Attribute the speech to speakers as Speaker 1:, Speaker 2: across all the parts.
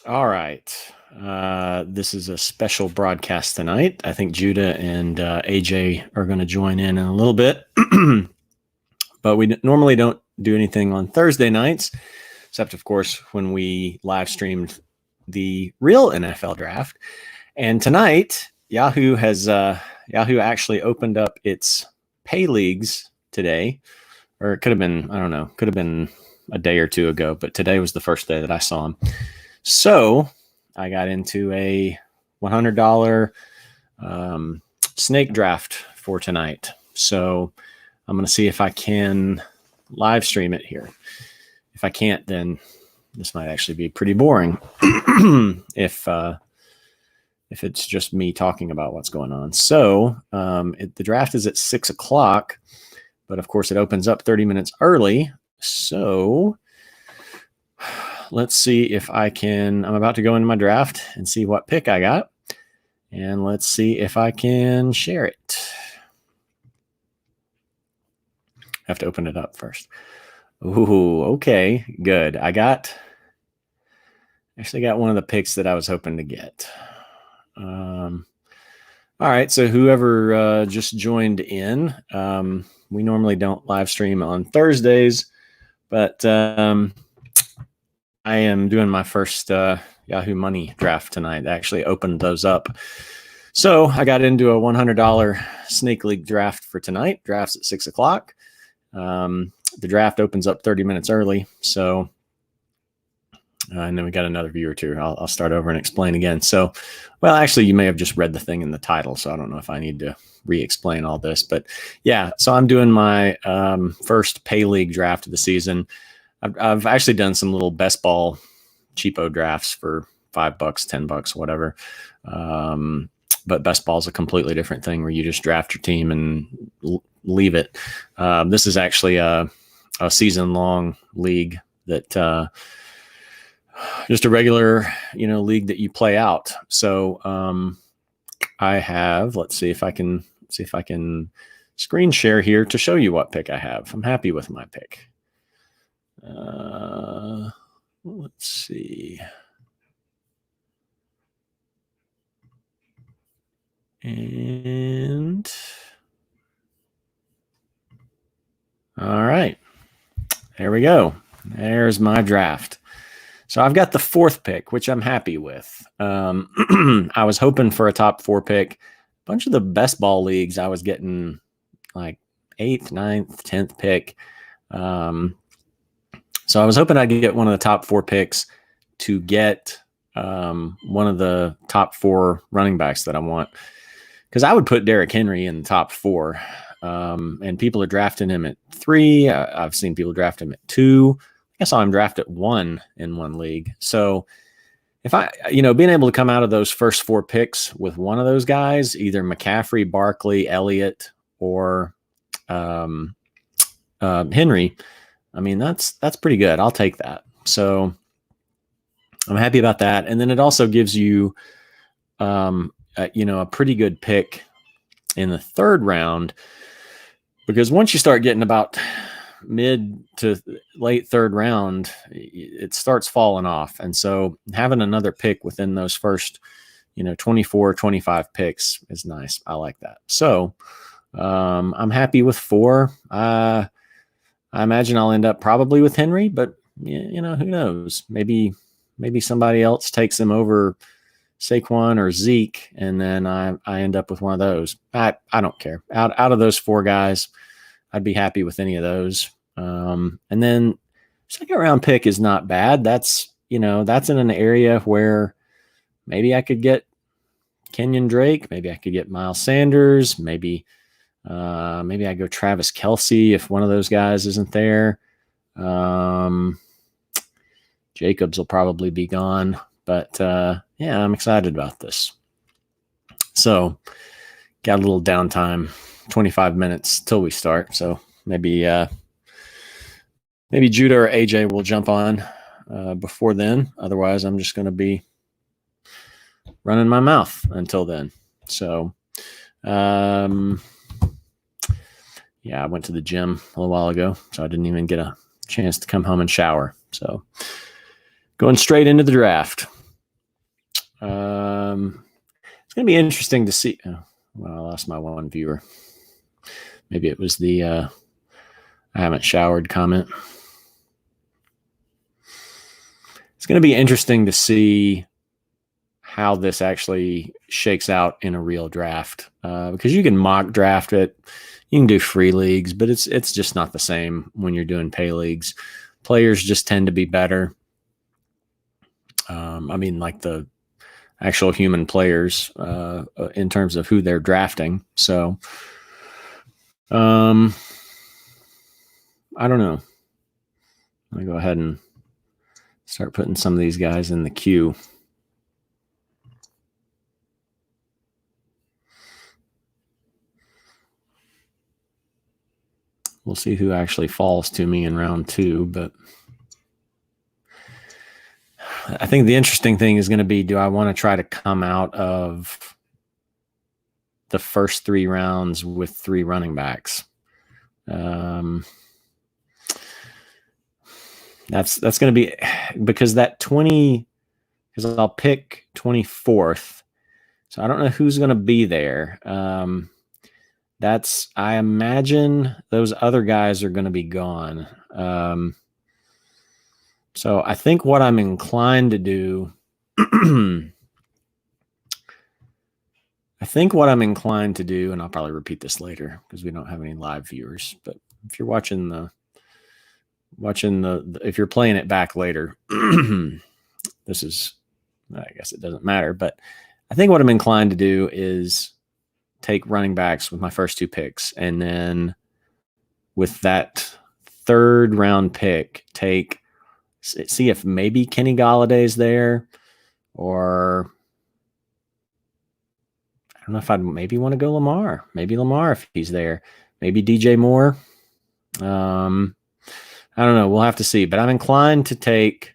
Speaker 1: All right. This is a special broadcast tonight. I think Judah and AJ are going to join in a little bit, but we normally don't do anything on Thursday nights, except, of course, when we live streamed the real NFL draft. And tonight, Yahoo actually opened up its pay leagues today, or it could have been, I don't know, could have been a day or two ago, but today was the first day that I saw them. So I got into a $100 snake draft for tonight. So I'm going to see if I can live stream it here. If I can't, then this might actually be pretty boring if it's just me talking about what's going on. So the draft is at 6 o'clock, but of course it opens up 30 minutes early. So let's see if I can. I'm about to go into my draft and see what pick I got. And let's see if I can share it. I have to open it up first. Ooh, okay, good. I actually got one of the picks that I was hoping to get. All right, so whoever just joined in, we normally don't live stream on Thursdays, but I am doing my first Yahoo Money draft tonight. I actually opened those up. So I got into a $100 Snake League draft for tonight. Draft's at 6 o'clock. The draft opens up 30 minutes early. So, and then we got another viewer too. I'll start over and explain again. So, well, actually, you may have just read the thing in the title. So I don't know if I need to re-explain all this. But yeah, so I'm doing my first pay league draft of the season. I've actually done some little best ball cheapo drafts for $5, $10, whatever. But best ball is a completely different thing where you just draft your team and leave it. This is actually a season long league that just a regular, league that you play out. So I have, let's see if I can screen share here to show you what pick I have. I'm happy with my pick. Let's see. And all right, there we go. There's my draft. So I've got the 4th pick, which I'm happy with. I was hoping for a top 4 pick. A bunch of the best ball leagues, I was getting like 8th, 9th, 10th pick. So I was hoping I'd get one of the top 4 picks to get one of the top 4 running backs that I want. Because I would put Derrick Henry in the top 4. And people are drafting him at 3. I've seen people draft him at 2. I saw him draft at 1 in one league. So if I, being able to come out of those first 4 picks with one of those guys, either McCaffrey, Barkley, Elliott, or Henry, I mean, that's pretty good. I'll take that. So I'm happy about that. And then it also gives you, a pretty good pick in the 3rd round, because once you start getting about mid to late 3rd round, it starts falling off. And so having another pick within those first, 24, 25 picks is nice. I like that. So I'm happy with 4. I imagine I'll end up probably with Henry, but who knows? Maybe somebody else takes him over Saquon or Zeke, and then I end up with one of those. I don't care. Out of those 4 guys, I'd be happy with any of those. And then 2nd round pick is not bad. That's in an area where maybe I could get Kenyon Drake. Maybe I could get Miles Sanders. Maybe I go Travis Kelce if one of those guys isn't there. Jacobs will probably be gone, but yeah, I'm excited about this. So got a little downtime, 25 minutes till we start. So maybe Judah or AJ will jump on before then. Otherwise, I'm just going to be running my mouth until then. So yeah, I went to the gym a little while ago, so I didn't even get a chance to come home and shower. So going straight into the draft. It's going to be interesting to see. Oh, well, I lost my one viewer. Maybe it was the I haven't showered comment. It's going to be interesting to see how this actually shakes out in a real draft, because you can mock draft it, you can do free leagues, but it's just not the same when you're doing pay leagues. Players just tend to be better. I mean, like the actual human players in terms of who they're drafting. So, I don't know. I'm gonna go ahead and start putting some of these guys in the queue. We'll see who actually falls to me in round 2, but I think the interesting thing is going to be, do I want to try to come out of the first 3 rounds with 3 running backs? That's going to be, because that 20, because I'll pick 24th. So I don't know who's going to be there. I imagine those other guys are going to be gone. So I think what I'm inclined to do, and I'll probably repeat this later because we don't have any live viewers, but if you're watching if you're playing it back later, this is, I guess it doesn't matter, but I think what I'm inclined to do is take running backs with my first 2 picks, and then with that 3rd round pick, see if maybe Kenny Galladay's there, or I don't know if I'd maybe want to go Lamar. Maybe Lamar if he's there. Maybe DJ Moore. I don't know. We'll have to see. But I'm inclined to take,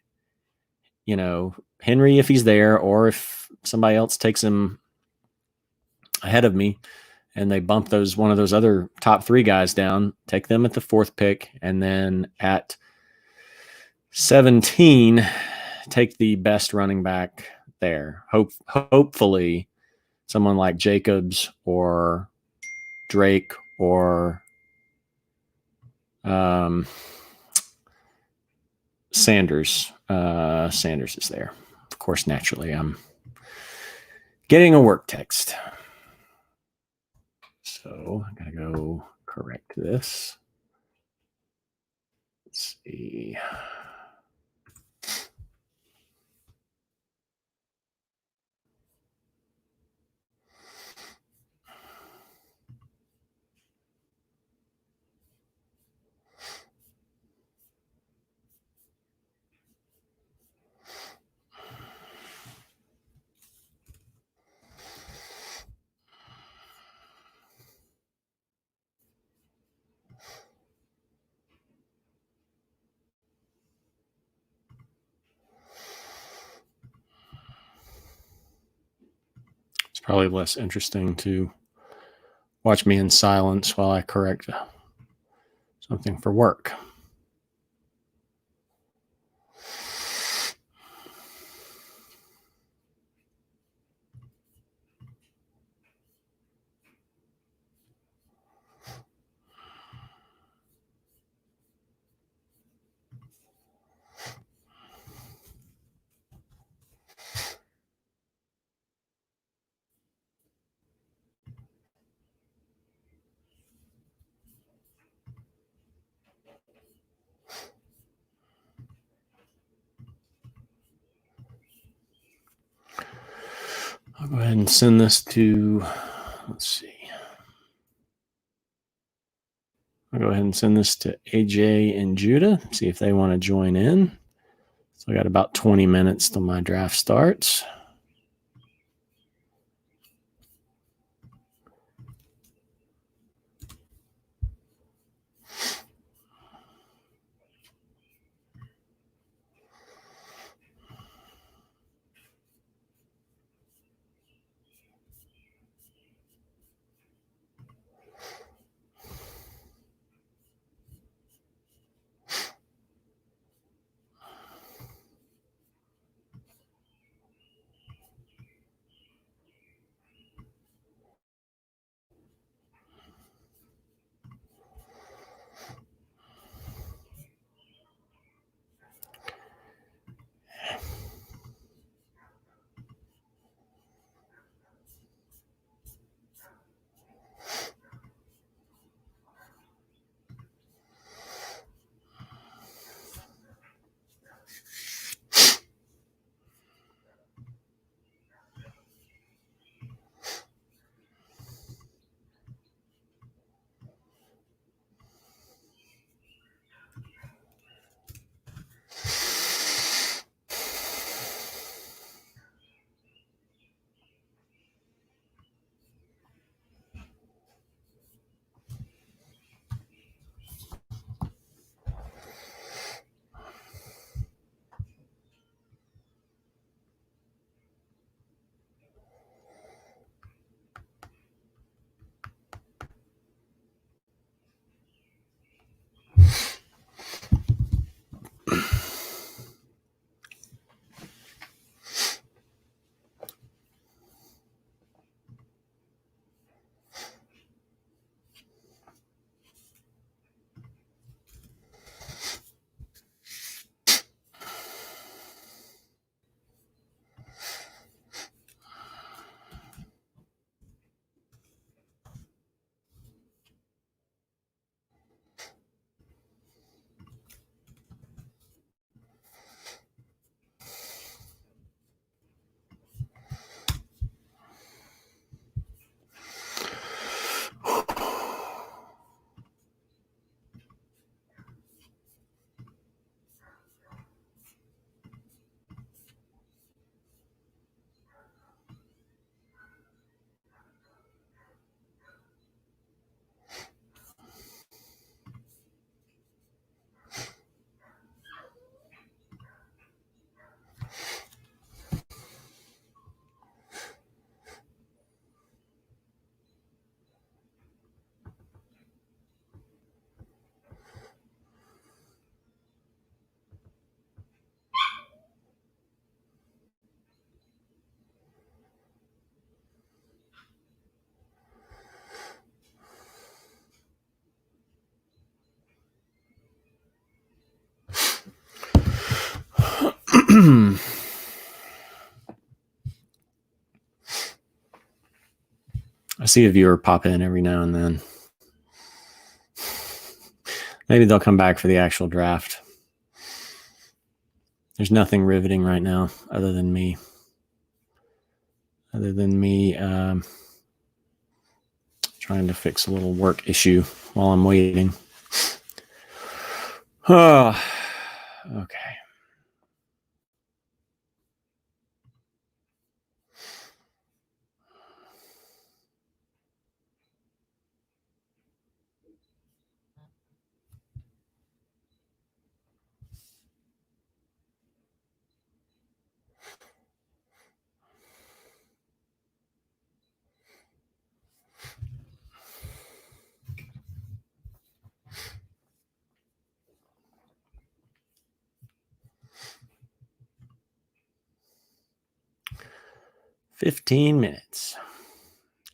Speaker 1: Henry if he's there, or if somebody else takes him ahead of me and they bump one of those other top 3 guys down, take them at the 4th pick, and then at 17, take the best running back there. Hopefully someone like Jacobs or Drake or Sanders. Sanders is there. Of course, naturally, I'm getting a work text. So I gotta go correct this. Let's see. It's probably less interesting to watch me in silence while I correct something for work. I'll go ahead and send this to, let's see. I'll go ahead and send this to AJ and Judah, see if they want to join in. So I got about 20 minutes till my draft starts. I see a viewer pop in every now and then. Maybe they'll come back for the actual draft. There's nothing riveting right now other than me. Trying to fix a little work issue while I'm waiting. Oh, okay. "15 minutes,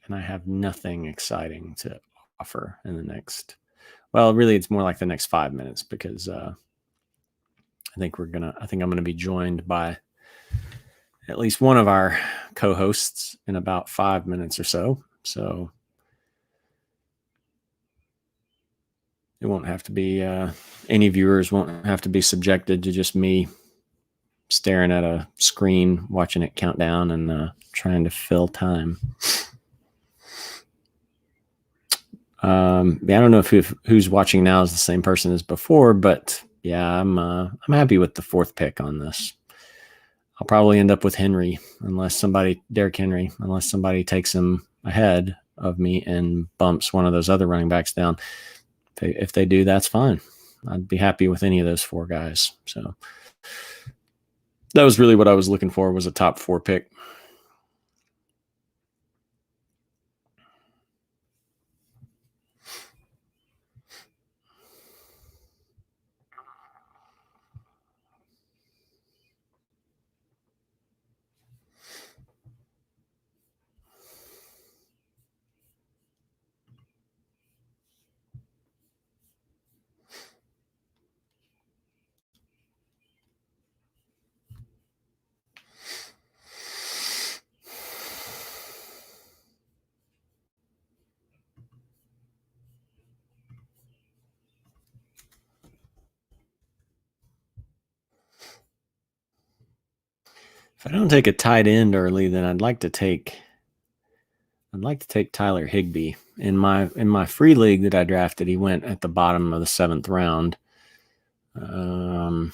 Speaker 1: and I have nothing exciting to offer in the next. Well, really, it's more like the next 5 minutes because I think I'm gonna be joined by at least one of our co-hosts in about 5 minutes or so. So it won't have to be any viewers won't have to be subjected to just me staring at a screen, watching it count down and trying to fill time. I don't know if who's watching now is the same person as before, but yeah, I'm happy with the 4th pick on this. I'll probably end up with Derrick Henry, unless somebody takes him ahead of me and bumps one of those other running backs down. If they do, that's fine. I'd be happy with any of those 4 guys. So that was really what I was looking for, was a top 4 pick. If I don't take a tight end early, then I'd like to take Tyler Higbee. In my free league that I drafted, he went at the bottom of the 7th round. I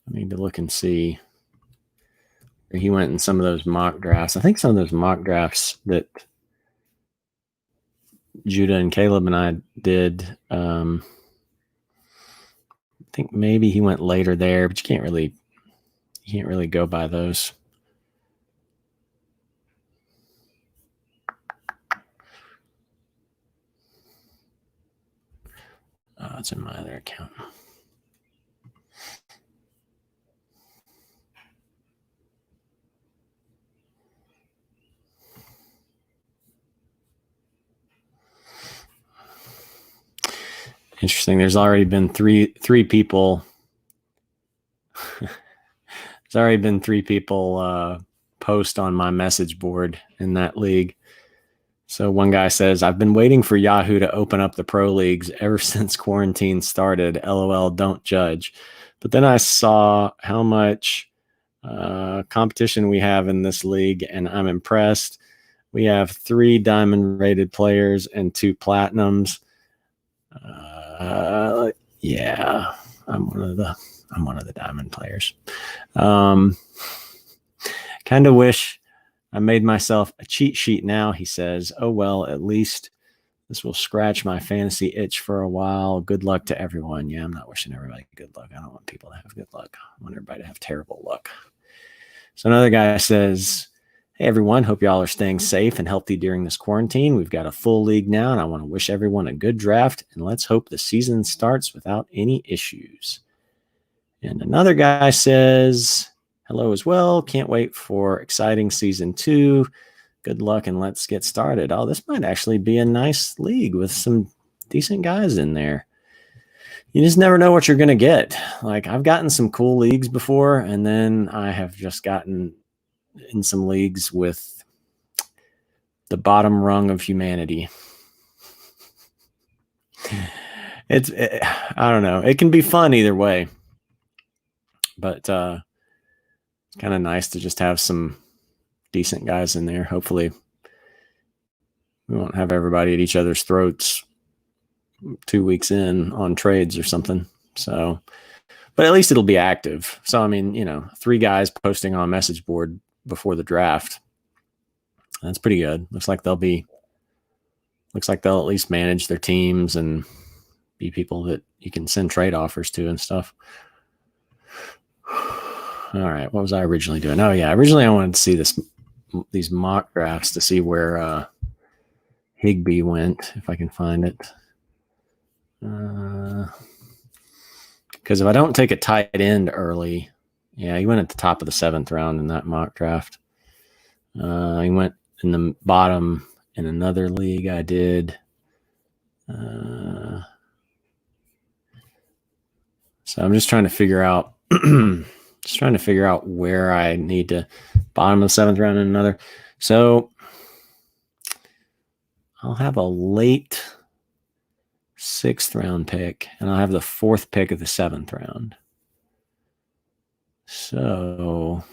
Speaker 1: need to look and see where he went in some of those mock drafts. I think some of those mock drafts that Judah and Caleb and I did, I think maybe he went later there, but you can't really go by those. It's in my other account. Interesting. There's already been three people. There's already been 3 people post on my message board in that league. So one guy says, "I've been waiting for Yahoo to open up the pro leagues ever since quarantine started. LOL, don't judge." But then I saw how much competition we have in this league, and I'm impressed. We have 3 diamond rated players and 2 platinums. Yeah, I'm one of the diamond players. Kind of wish I made myself a cheat sheet now, he says. Oh, well, at least this will scratch my fantasy itch for a while. Good luck to everyone. Yeah, I'm not wishing everybody good luck. I don't want people to have good luck. I want everybody to have terrible luck. So another guy says, "Hey, everyone. Hope y'all are staying safe and healthy during this quarantine. We've got a full league now, and I want to wish everyone a good draft, and let's hope the season starts without any issues." And another guy says, "Hello as well. Can't wait for exciting season 2. Good luck and let's get started." Oh, this might actually be a nice league with some decent guys in there. you just never know what you're going to get. Like I've gotten some cool leagues before, and then I have just gotten in some leagues with the bottom rung of humanity. I don't know. It can be fun either way, but it's kind of nice to just have some decent guys in there. Hopefully we won't have everybody at each other's throats 2 weeks in on trades or something. So, but at least it'll be active. So, I mean, 3 guys posting on a message board before the draft. That's pretty good. Looks like they'll at least manage their teams and be people that you can send trade offers to and stuff. All right. What was I originally doing? Oh yeah. Originally I wanted to see these mock drafts to see where Higbee went, if I can find it. Because if I don't take a tight end early, yeah, he went at the top of the 7th round in that mock draft. He went in the bottom in another league I did. So I'm just trying to figure out where I need to bottom of the 7th round in another. So I'll have a late 6th round pick, and I'll have the 4th pick of the 7th round. So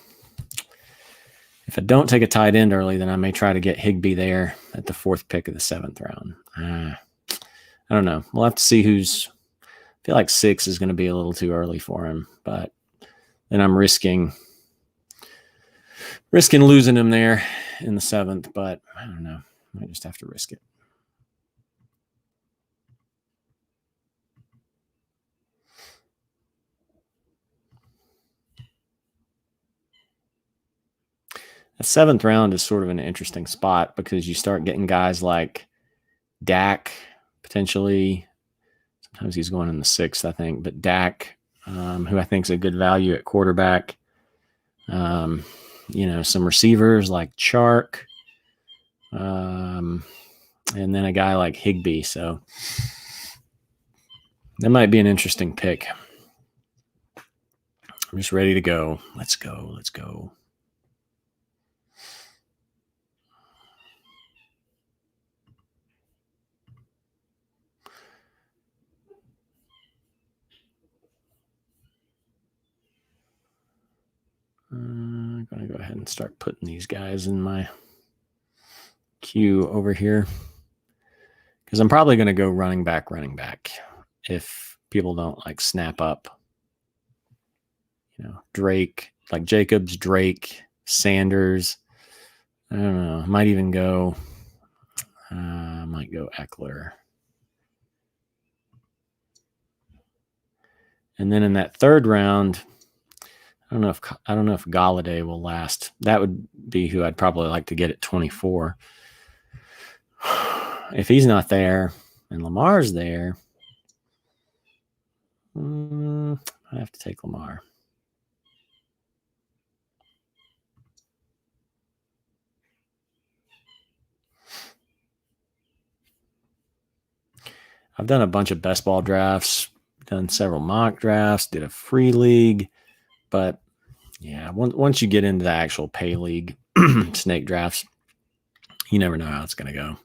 Speaker 1: if I don't take a tight end early, then I may try to get Higbee there at the 4th pick of the 7th round. I don't know. We'll have to see I feel like 6 is going to be a little too early for him, but then I'm risking losing him there in the 7th, but I don't know. I might just have to risk it. The 7th round is sort of an interesting spot because you start getting guys like Dak, potentially. Sometimes he's going in the 6th, I think, but Dak, who I think is a good value at quarterback. Some receivers like Chark, and then a guy like Higbee. So that might be an interesting pick. I'm just ready to go. Let's go. I'm going to go ahead and start putting these guys in my queue over here because I'm probably going to go running back if people don't snap up. Drake, like Jacobs, Drake, Sanders. I don't know. I might even go. I might go Eckler. And then in that 3rd round, I don't know if Galladay will last. That would be who I'd probably like to get at 24. If he's not there and Lamar's there, I have to take Lamar. I've done a bunch of best ball drafts, done several mock drafts, did a free league, but yeah, once you get into the actual pay league snake drafts, you never know how it's going to go.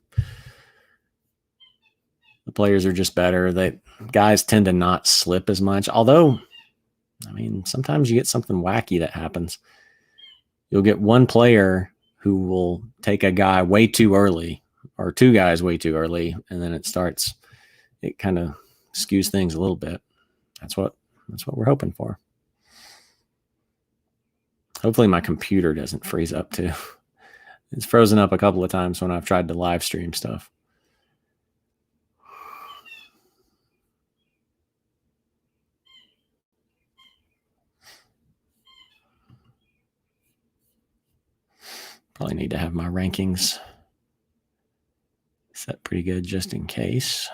Speaker 1: The players are just better. Guys tend to not slip as much. Although, I mean, sometimes you get something wacky that happens. You'll get one player who will take a guy way too early or 2 guys way too early, and then it kind of skews things a little bit. That's what we're hoping for. Hopefully my computer doesn't freeze up too. It's frozen up a couple of times when I've tried to live stream stuff. Probably need to have my rankings set pretty good just in case.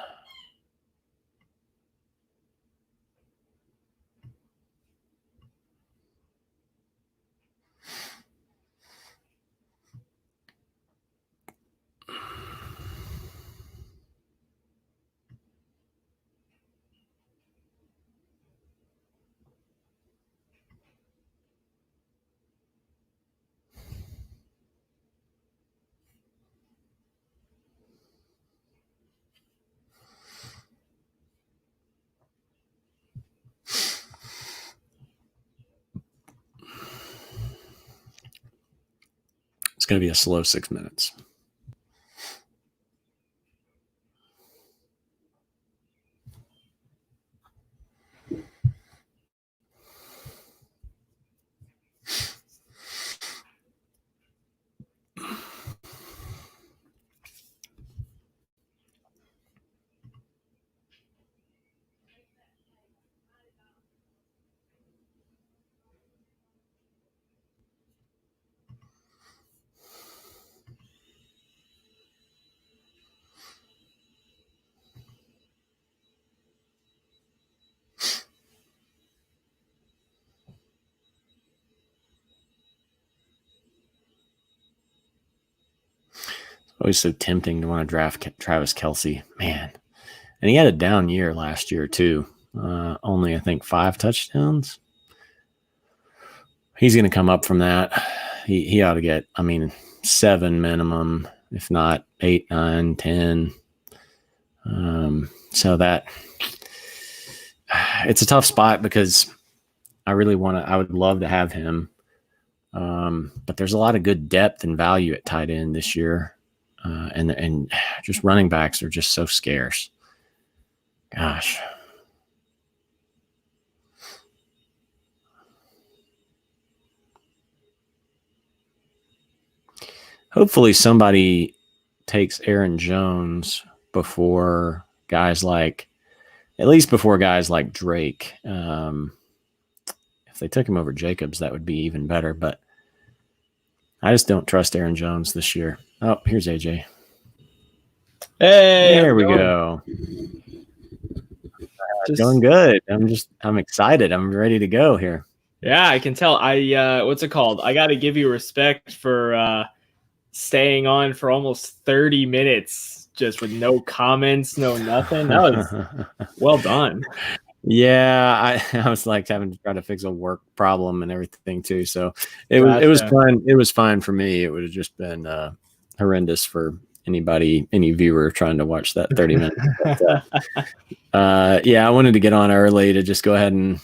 Speaker 1: It's going to be a slow 6 minutes. Always so tempting to want to draft Travis Kelce, man. And he had a down year last year too. Only I think 5 touchdowns. He's going to come up from that. He ought to get, 7 minimum, if not 8, 9, 10. So that it's a tough spot because I would love to have him. But there's a lot of good depth and value at tight end this year. And just running backs are just so scarce. Gosh. Hopefully somebody takes Aaron Jones before guys like Drake. If they took him over Jacobs, that would be even better. But I just don't trust Aaron Jones this year. Oh, here's AJ.
Speaker 2: Hey,
Speaker 1: there we go. Going good. I'm excited. I'm ready to go here.
Speaker 2: Yeah, I can tell. What's it called? I got to give you respect for staying on for almost 30 minutes just with no comments, no nothing. That was well done.
Speaker 1: Yeah, I was like having to try to fix a work problem and everything too. So it was fun. It was fine for me. It would have just been horrendous for any viewer trying to watch that 30 minutes. But, yeah, I wanted to get on early to just go ahead and,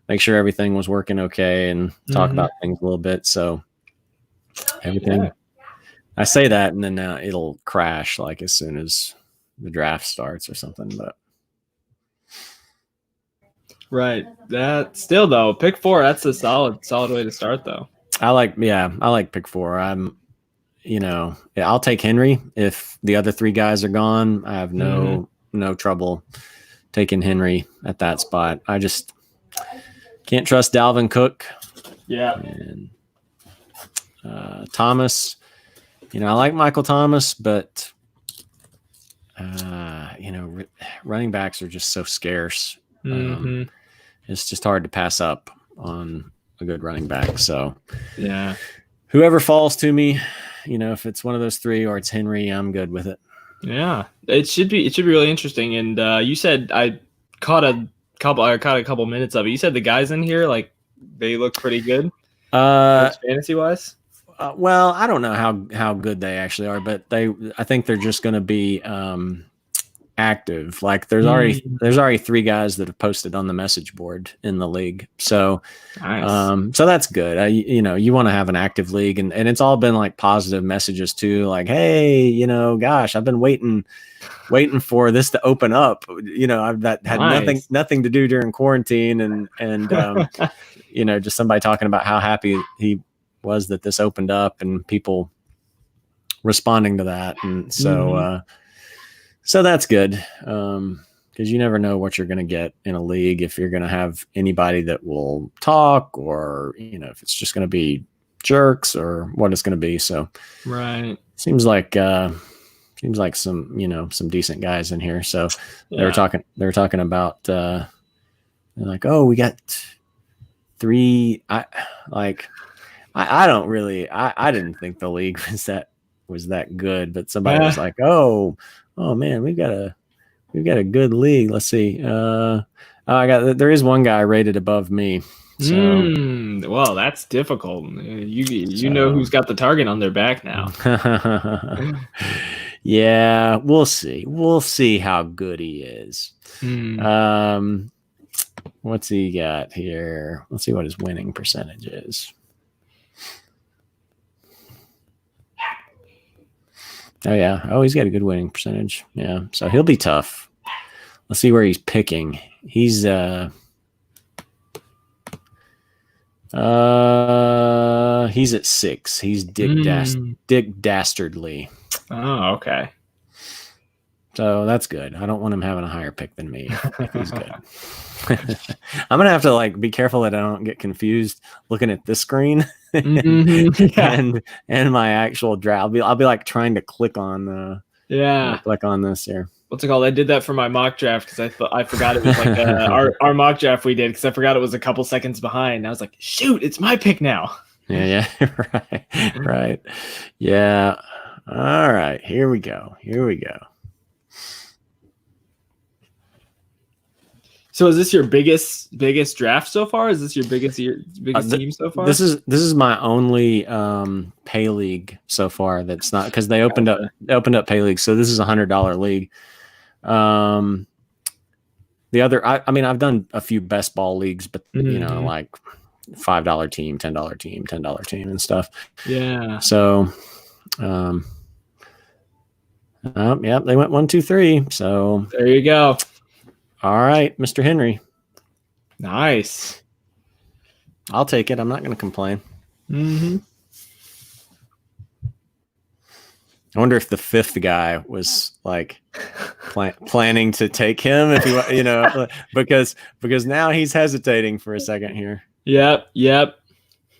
Speaker 1: make sure everything was working okay and talk about things a little bit. So everything, I say that and then it'll crash like as soon as the draft starts or something, but.
Speaker 2: Right. That still though, pick 4, that's a solid way to start though.
Speaker 1: I like pick 4. I'll take Henry if the other 3 guys are gone. I have no trouble taking Henry at that spot. I just can't trust Dalvin Cook.
Speaker 2: Yeah.
Speaker 1: And Thomas, I like Michael Thomas, but running backs are just so scarce. It's just hard to pass up on a good running back. So
Speaker 2: yeah,
Speaker 1: whoever falls to me, if it's one of those 3 or it's Henry, I'm good with it.
Speaker 2: Yeah, it should be really interesting. And you said I caught a couple minutes of it. You said the guys in here, like, they look pretty good, fantasy wise.
Speaker 1: Well, I don't know how good they actually are, but I think they're just going to be active. Like there's already 3 guys that have posted on the message board in the league. So,
Speaker 2: nice.
Speaker 1: So that's good. You want to have an active league, and it's all been like positive messages too. Like, hey, gosh, I've been waiting for this to open up. I've had nothing to do during quarantine, and just somebody talking about how happy he was that this opened up and people responding to that, and so. So that's good because you never know what you're going to get in a league, if you're going to have anybody that will talk or, if it's just going to be jerks or what it's going to be. So
Speaker 2: right.
Speaker 1: Seems like some, some decent guys in here. So they were talking about they're like, oh, we got 3. I didn't think the league was that good, but somebody was like, oh man, we've got a good league. Let's see. There is one guy rated above me. So.
Speaker 2: Well, that's difficult. You know who's got the target on their back now.
Speaker 1: Yeah, we'll see. We'll see how good he is. What's he got here? Let's see what his winning percentage is. Oh yeah. Oh, he's got a good winning percentage. Yeah. So he'll be tough. Let's see where he's picking. He's at 6. He's Dick Dastardly.
Speaker 2: Oh, okay.
Speaker 1: So that's good. I don't want him having a higher pick than me if he's good. I'm gonna have to like be careful that I don't get confused looking at this screen and my actual draft. I'll be like trying to click on click on this here.
Speaker 2: What's it called? I did that for my mock draft because I forgot it was like our mock draft we did because I forgot it was a couple seconds behind. I was like, shoot, it's my pick now.
Speaker 1: Yeah, right. Yeah. All right, here we go.
Speaker 2: So is this your biggest draft so far? Is this your biggest team so far?
Speaker 1: This is my only pay league so far. That's not because they opened up pay league. So this is $100 league. The other, I mean, I've done a few best ball leagues, but you know, like $5 team, $10 team, $10 team, and stuff.
Speaker 2: Yeah.
Speaker 1: So, yeah, they went 1, 2, 3. So
Speaker 2: there you go.
Speaker 1: All right, Mr. Henry.
Speaker 2: Nice.
Speaker 1: I'll take it. I'm not going to complain.
Speaker 2: Mm-hmm.
Speaker 1: I wonder if the 5th guy was like planning to take him, if he, you know, because now he's hesitating for a second here.
Speaker 2: Yep.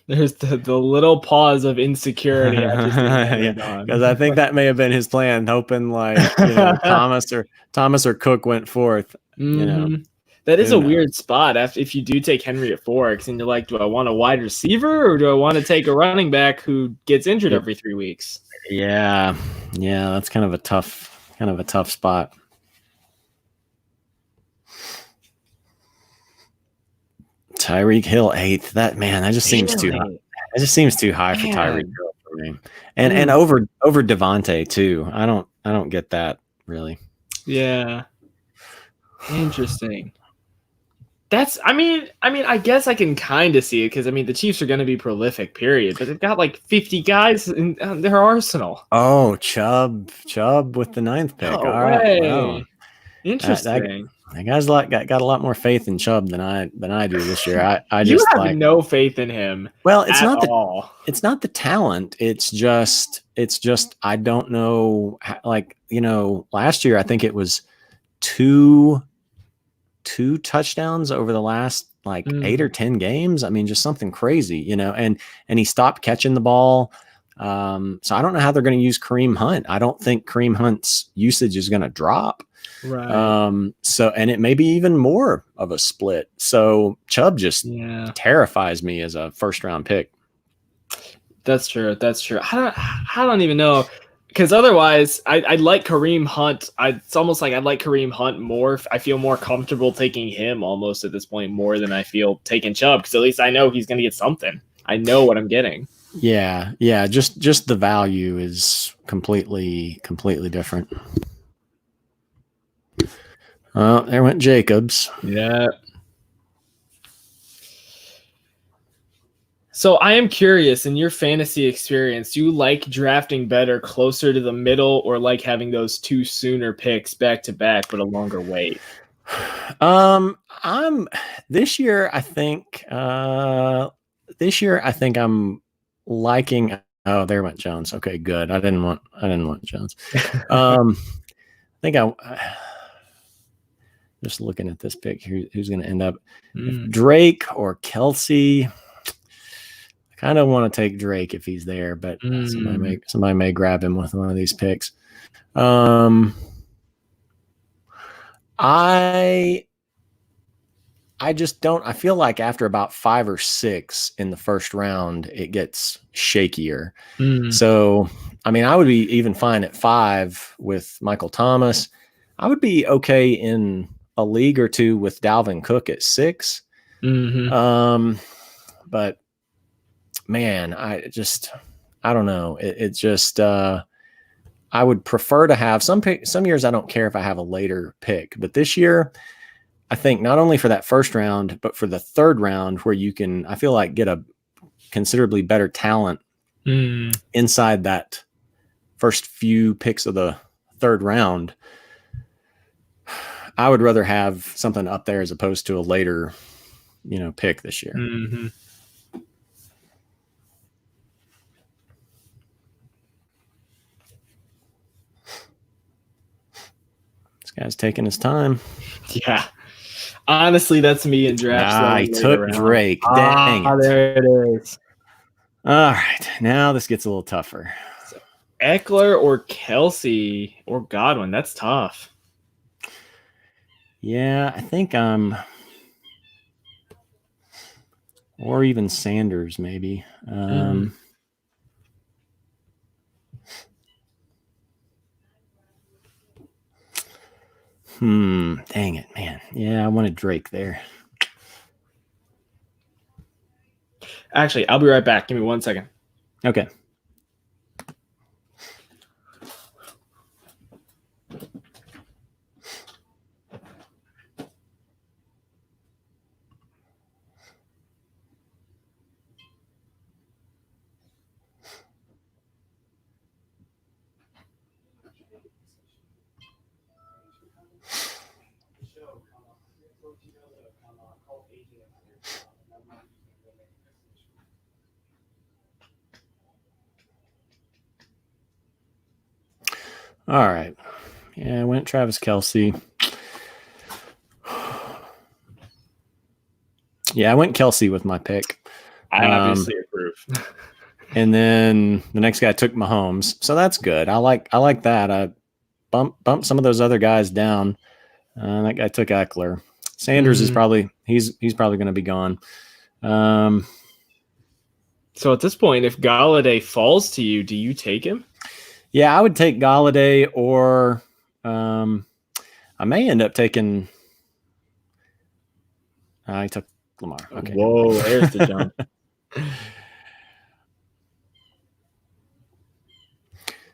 Speaker 2: There's the little pause of insecurity.
Speaker 1: Because I think that may have been his plan, hoping like Thomas or Cook went 4th. You know,
Speaker 2: that is a weird spot if you do take Henry at 4, and you're like, do I want a wide receiver or do I want to take a running back who gets injured every 3 weeks?
Speaker 1: Yeah, that's kind of a tough spot. Tyreek Hill 8th. That just seems too high. It just seems too high for Tyreek Hill for me, and over Devontae too. I don't get that really.
Speaker 2: Yeah, interesting. I mean, I guess I can kind of see it because the Chiefs are going to be prolific, period. But they've got like 50 guys in their arsenal.
Speaker 1: Oh, Chubb with the 9th pick.
Speaker 2: All
Speaker 1: right, wow.
Speaker 2: Interesting.
Speaker 1: That guy's got a lot more faith in Chubb than I do this year. I
Speaker 2: you
Speaker 1: just
Speaker 2: have no faith in him.
Speaker 1: Well, it's not the talent. It's just I don't know. Like, you know, last year I think it was two touchdowns over the last like 8 or 10 games. I mean, just something crazy, you know, and he stopped catching the ball. So I don't know how they're going to use Kareem Hunt. I don't think Kareem Hunt's usage is going to drop.
Speaker 2: Right.
Speaker 1: So, and it may be even more of a split. So Chubb just terrifies me as a 1st-round pick.
Speaker 2: That's true. I don't even know. Because otherwise, I like Kareem Hunt. It's almost like I like Kareem Hunt more. I feel more comfortable taking him almost at this point more than I feel taking Chubb. Because at least I know he's going to get something. I know what I'm getting.
Speaker 1: Yeah. Just the value is completely different. Well, there went Jacobs.
Speaker 2: Yeah. So I am curious, in your fantasy experience, do you like drafting better closer to the middle or like having those 2 sooner picks back to back but a longer wait?
Speaker 1: This year I think I'm liking. Oh, there went Jones. Okay, good. I didn't want Jones. I think just looking at this pick, who's going to end up Drake or Kelsey. I kind of want to take Drake if he's there, but somebody may grab him with one of these picks. I just don't. I feel like after about 5 or 6 in the 1st round, it gets shakier. So, I mean, I would be even fine at 5 with Michael Thomas. I would be okay in a league or 2 with Dalvin Cook at 6. But man, I don't know. It's just I would prefer to have some years. I don't care if I have a later pick, but this year, I think not only for that 1st round, but for the 3rd round, where you can, I feel like, get a considerably better talent inside that first few picks of the third round, I would rather have something up there as opposed to a later, pick this year.
Speaker 2: Mm-hmm.
Speaker 1: This guy's taking his time.
Speaker 2: Yeah. Honestly, that's me in draft.
Speaker 1: He took Drake. Dang it.
Speaker 2: There it is.
Speaker 1: All right. Now this gets a little tougher.
Speaker 2: So, Eckler or Kelsey or Godwin. That's tough.
Speaker 1: Yeah, I think or even Sanders, maybe. Dang it, man. Yeah, I wanted Drake there.
Speaker 2: Actually, I'll be right back. Give me 1 second.
Speaker 1: Okay. All right. Yeah, I went Travis Kelce. Yeah, I went Kelce with my pick.
Speaker 2: I obviously approve.
Speaker 1: And then the next guy took Mahomes, so that's good. I like that. I bumped some of those other guys down. That guy took Eckler. Sanders is probably he's probably going to be gone.
Speaker 2: So at this point, if Galladay falls to you, do you take him?
Speaker 1: Yeah, I would take Galladay, or I may end up taking. I took Lamar. Okay.
Speaker 2: Whoa, there's the jump.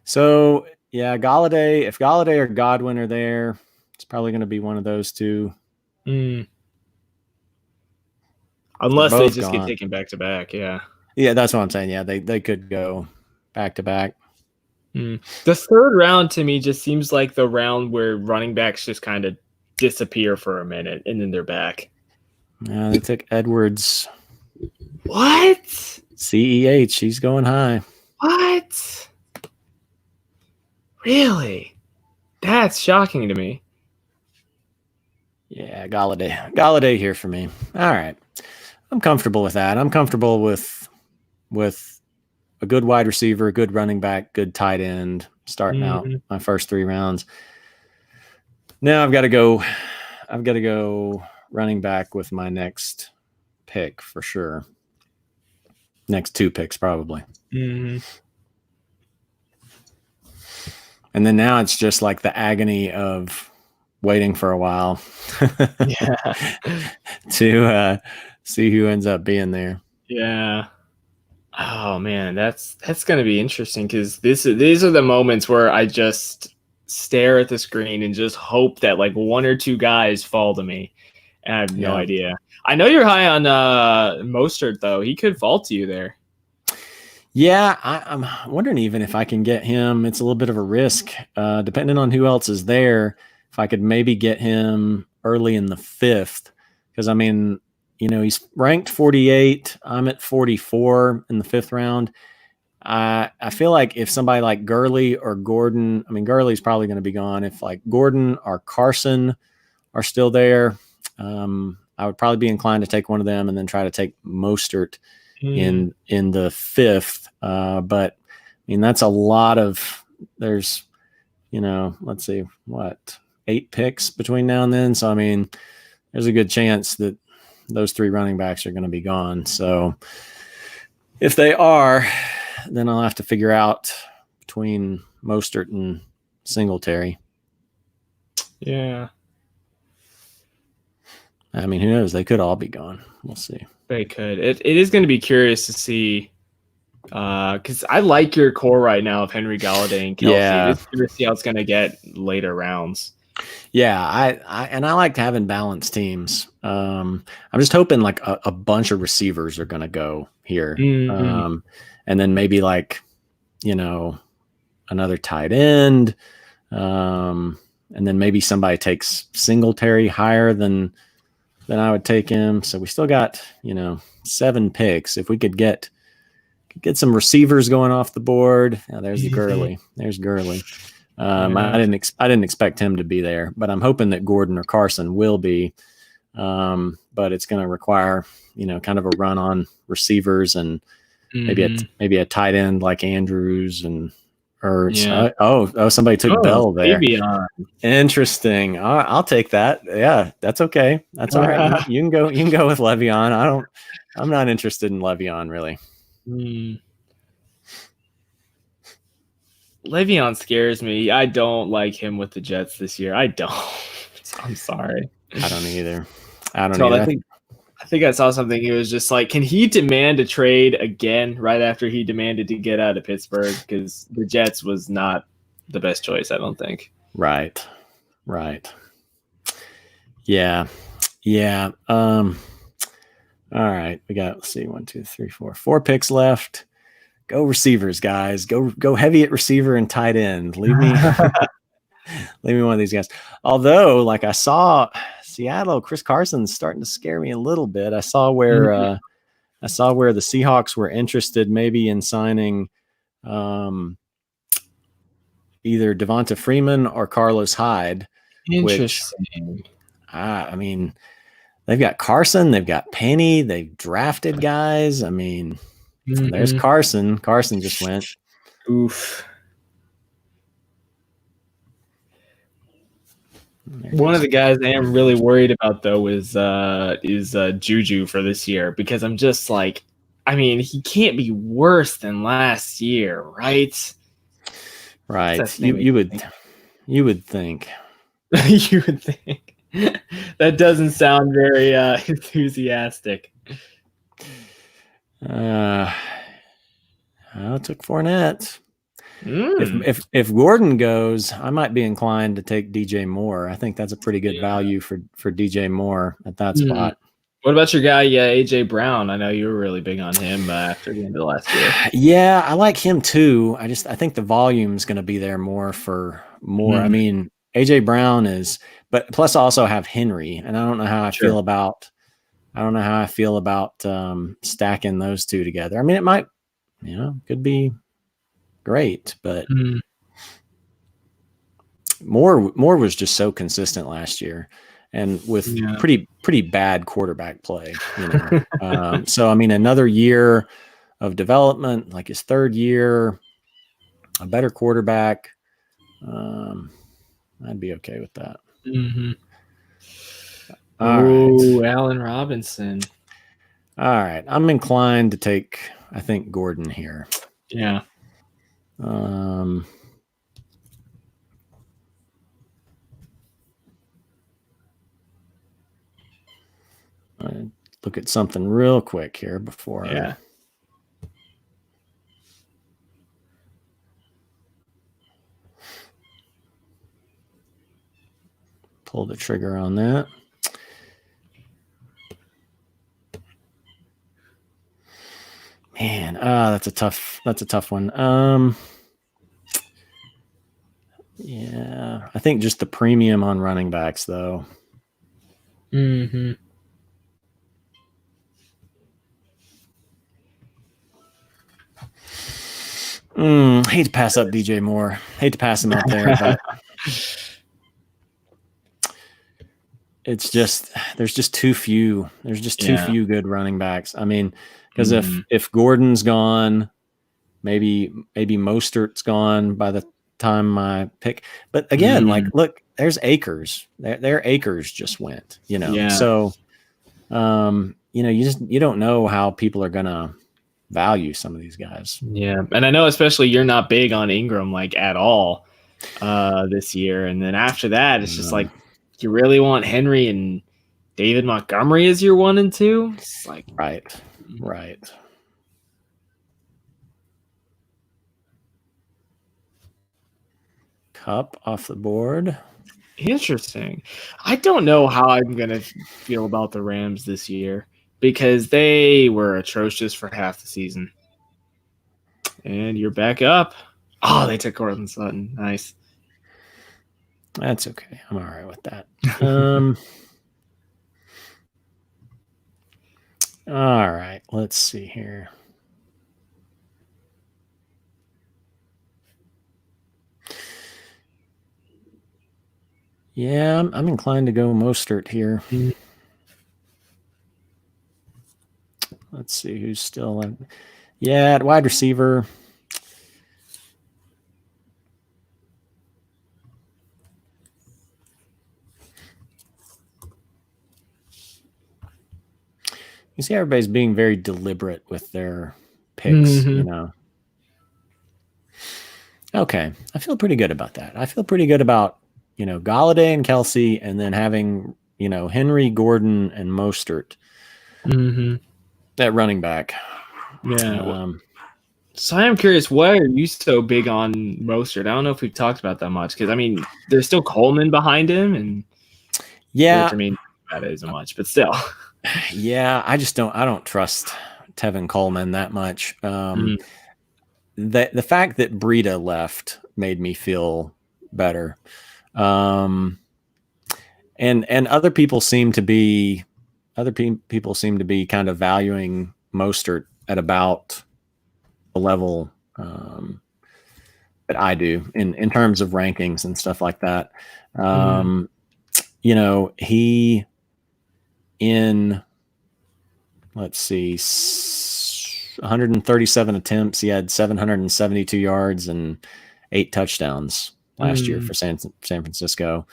Speaker 1: So yeah, Galladay. If Galladay or Godwin are there, it's probably going to be one of those two.
Speaker 2: Unless they just get taken back to back. Yeah.
Speaker 1: Yeah, that's what I'm saying. Yeah, they could go back to back.
Speaker 2: The third round to me just seems like the round where running backs just kind of disappear for a minute and then they're back.
Speaker 1: Yeah, they took Edwards.
Speaker 2: What?
Speaker 1: CEH, he's going high.
Speaker 2: What? Really? That's shocking to me.
Speaker 1: Yeah, Galladay here for me. All right. I'm comfortable with that. I'm comfortable with a good wide receiver, a good running back, good tight end starting out my first 3 rounds. Now I've got to go running back with my next pick for sure. Next 2 picks probably. And then now it's just like the agony of waiting for a while to see who ends up being there.
Speaker 2: Yeah. Oh man, that's going to be interesting because these are the moments where I just stare at the screen and just hope that like 1 or 2 guys fall to me. And I have no idea. I know you're high on Mostert though. He could fall to you there.
Speaker 1: Yeah, I'm wondering even if I can get him. It's a little bit of a risk, depending on who else is there. If I could maybe get him early in the 5th, because I mean, he's ranked 48. I'm at 44 in the 5th round. I feel like if somebody like Gurley or Gordon, I mean, Gurley's probably going to be gone. If like Gordon or Carson are still there, I would probably be inclined to take one of them and then try to take Mostert in the 5th. But I mean, that's a lot of, there's, let's see, 8 picks between now and then. So, I mean, there's a good chance that those 3 running backs are going to be gone. So if they are, then I'll have to figure out between Mostert and Singletary.
Speaker 2: Yeah.
Speaker 1: I mean, who knows? They could all be gone. We'll see.
Speaker 2: They could. It is going to be curious to see because I like your core right now of Henry Galladay and Kelsey.
Speaker 1: Yeah.
Speaker 2: Just to see how it's going to get later rounds.
Speaker 1: Yeah, I like having balanced teams. I'm just hoping like a bunch of receivers are going to go here, and then maybe like another tight end. And then maybe somebody takes Singletary higher than I would take him. So we still got, 7 picks. If we could get some receivers going off the board. Now, there's the Gurley. There's Gurley. I didn't expect him to be there, but I'm hoping that Gordon or Carson will be. But it's going to require, kind of a run on receivers and maybe a tight end like Andrews and Ertz. Yeah. Somebody took Bell there. Interesting. I'll take that. Yeah, that's okay. That's all right. You can go with Le'Veon. I'm not interested in Le'Veon really.
Speaker 2: Le'Veon scares me. I don't like him with the Jets this year. I don't. I'm sorry.
Speaker 1: I don't either.
Speaker 2: I think I saw something. It was just like, can he demand a trade again right after he demanded to get out of Pittsburgh? Because the Jets was not the best choice, I don't think.
Speaker 1: Right. Yeah. All right. We got, let's see, 1, 2, 3, 4 picks left. Go receivers, guys. Go heavy at receiver and tight end. Leave me one of these guys. Although, like I saw Seattle, Chris Carson's starting to scare me a little bit. I saw where the Seahawks were interested maybe in signing either Devonta Freeman or Carlos Hyde.
Speaker 2: Interesting.
Speaker 1: I mean, they've got Carson, they've got Penny, they've drafted guys. I mean, there's Carson. Carson just went.
Speaker 2: Oof. One of the guys I am really worried about though is Juju for this year, because I'm just like, I mean, he can't be worse than last year, right?
Speaker 1: Right. You would think. You would think.
Speaker 2: That doesn't sound very enthusiastic.
Speaker 1: I took Fournette. If Gordon goes, I might be inclined to take DJ Moore. I think that's a pretty good value for DJ Moore at that spot.
Speaker 2: What about your guy, AJ Brown? I know you were really big on him after the end of the last year.
Speaker 1: Yeah, I like him too. I think the volume's going to be there more for more. I mean, AJ Brown is, but plus I also have Henry, and I don't know how I feel about. I don't know how I feel about stacking those two together. I mean, it might, could be great, but Moore was just so consistent last year, and with pretty bad quarterback play. So I mean, another year of development, like his third year, a better quarterback. I'd be okay with that.
Speaker 2: Oh, Allen Robinson.
Speaker 1: All right. I'm inclined to take, I think, Gordon here.
Speaker 2: Yeah.
Speaker 1: Look at something real quick here before I pull the trigger on that. Man, that's a tough one. Yeah, I think just the premium on running backs though. Hate to pass up DJ Moore. Hate to pass him out there, but it's just there's just too few. There's just too few good running backs. I mean, because if Gordon's gone, maybe Mostert's gone by the time I pick. But again, like look, there's Akers. Their Akers just went. So you don't know how people are gonna value some of these guys.
Speaker 2: Yeah, and I know especially you're not big on Ingram like at all this year, and then after that, it's just like you really want Henry and David Montgomery as your 1 and 2. It's like
Speaker 1: right. Cup off the board.
Speaker 2: Interesting. I don't know how I'm gonna feel about the Rams this year, because they were atrocious for half the season. And you're back up. Oh, they took Cortland Sutton. Nice.
Speaker 1: That's okay. I'm all right with that. All right. Let's see here. Yeah, I'm inclined to go Mostert here. Let's see who's still in. Yeah, at wide receiver. You see, everybody's being very deliberate with their picks, you know. Okay, I feel pretty good about that. I feel pretty good about, you know, Galladay and Kelsey, and then having, you know, Henry, Gordon, and Mostert at running back.
Speaker 2: Yeah. So I am curious, why are you so big on Mostert? I don't know if we've talked about that much, because I mean, there's still Coleman behind him, and
Speaker 1: yeah,
Speaker 2: which, I mean, that isn't much, but still.
Speaker 1: Yeah, I don't trust Tevin Coleman that much. The fact that Breida left made me feel better. And other people seem to be kind of valuing Mostert at about the level that I do in terms of rankings and stuff like that. You know, he in, let's see, 137 attempts, he had 772 yards and 8 touchdowns last year for San Francisco.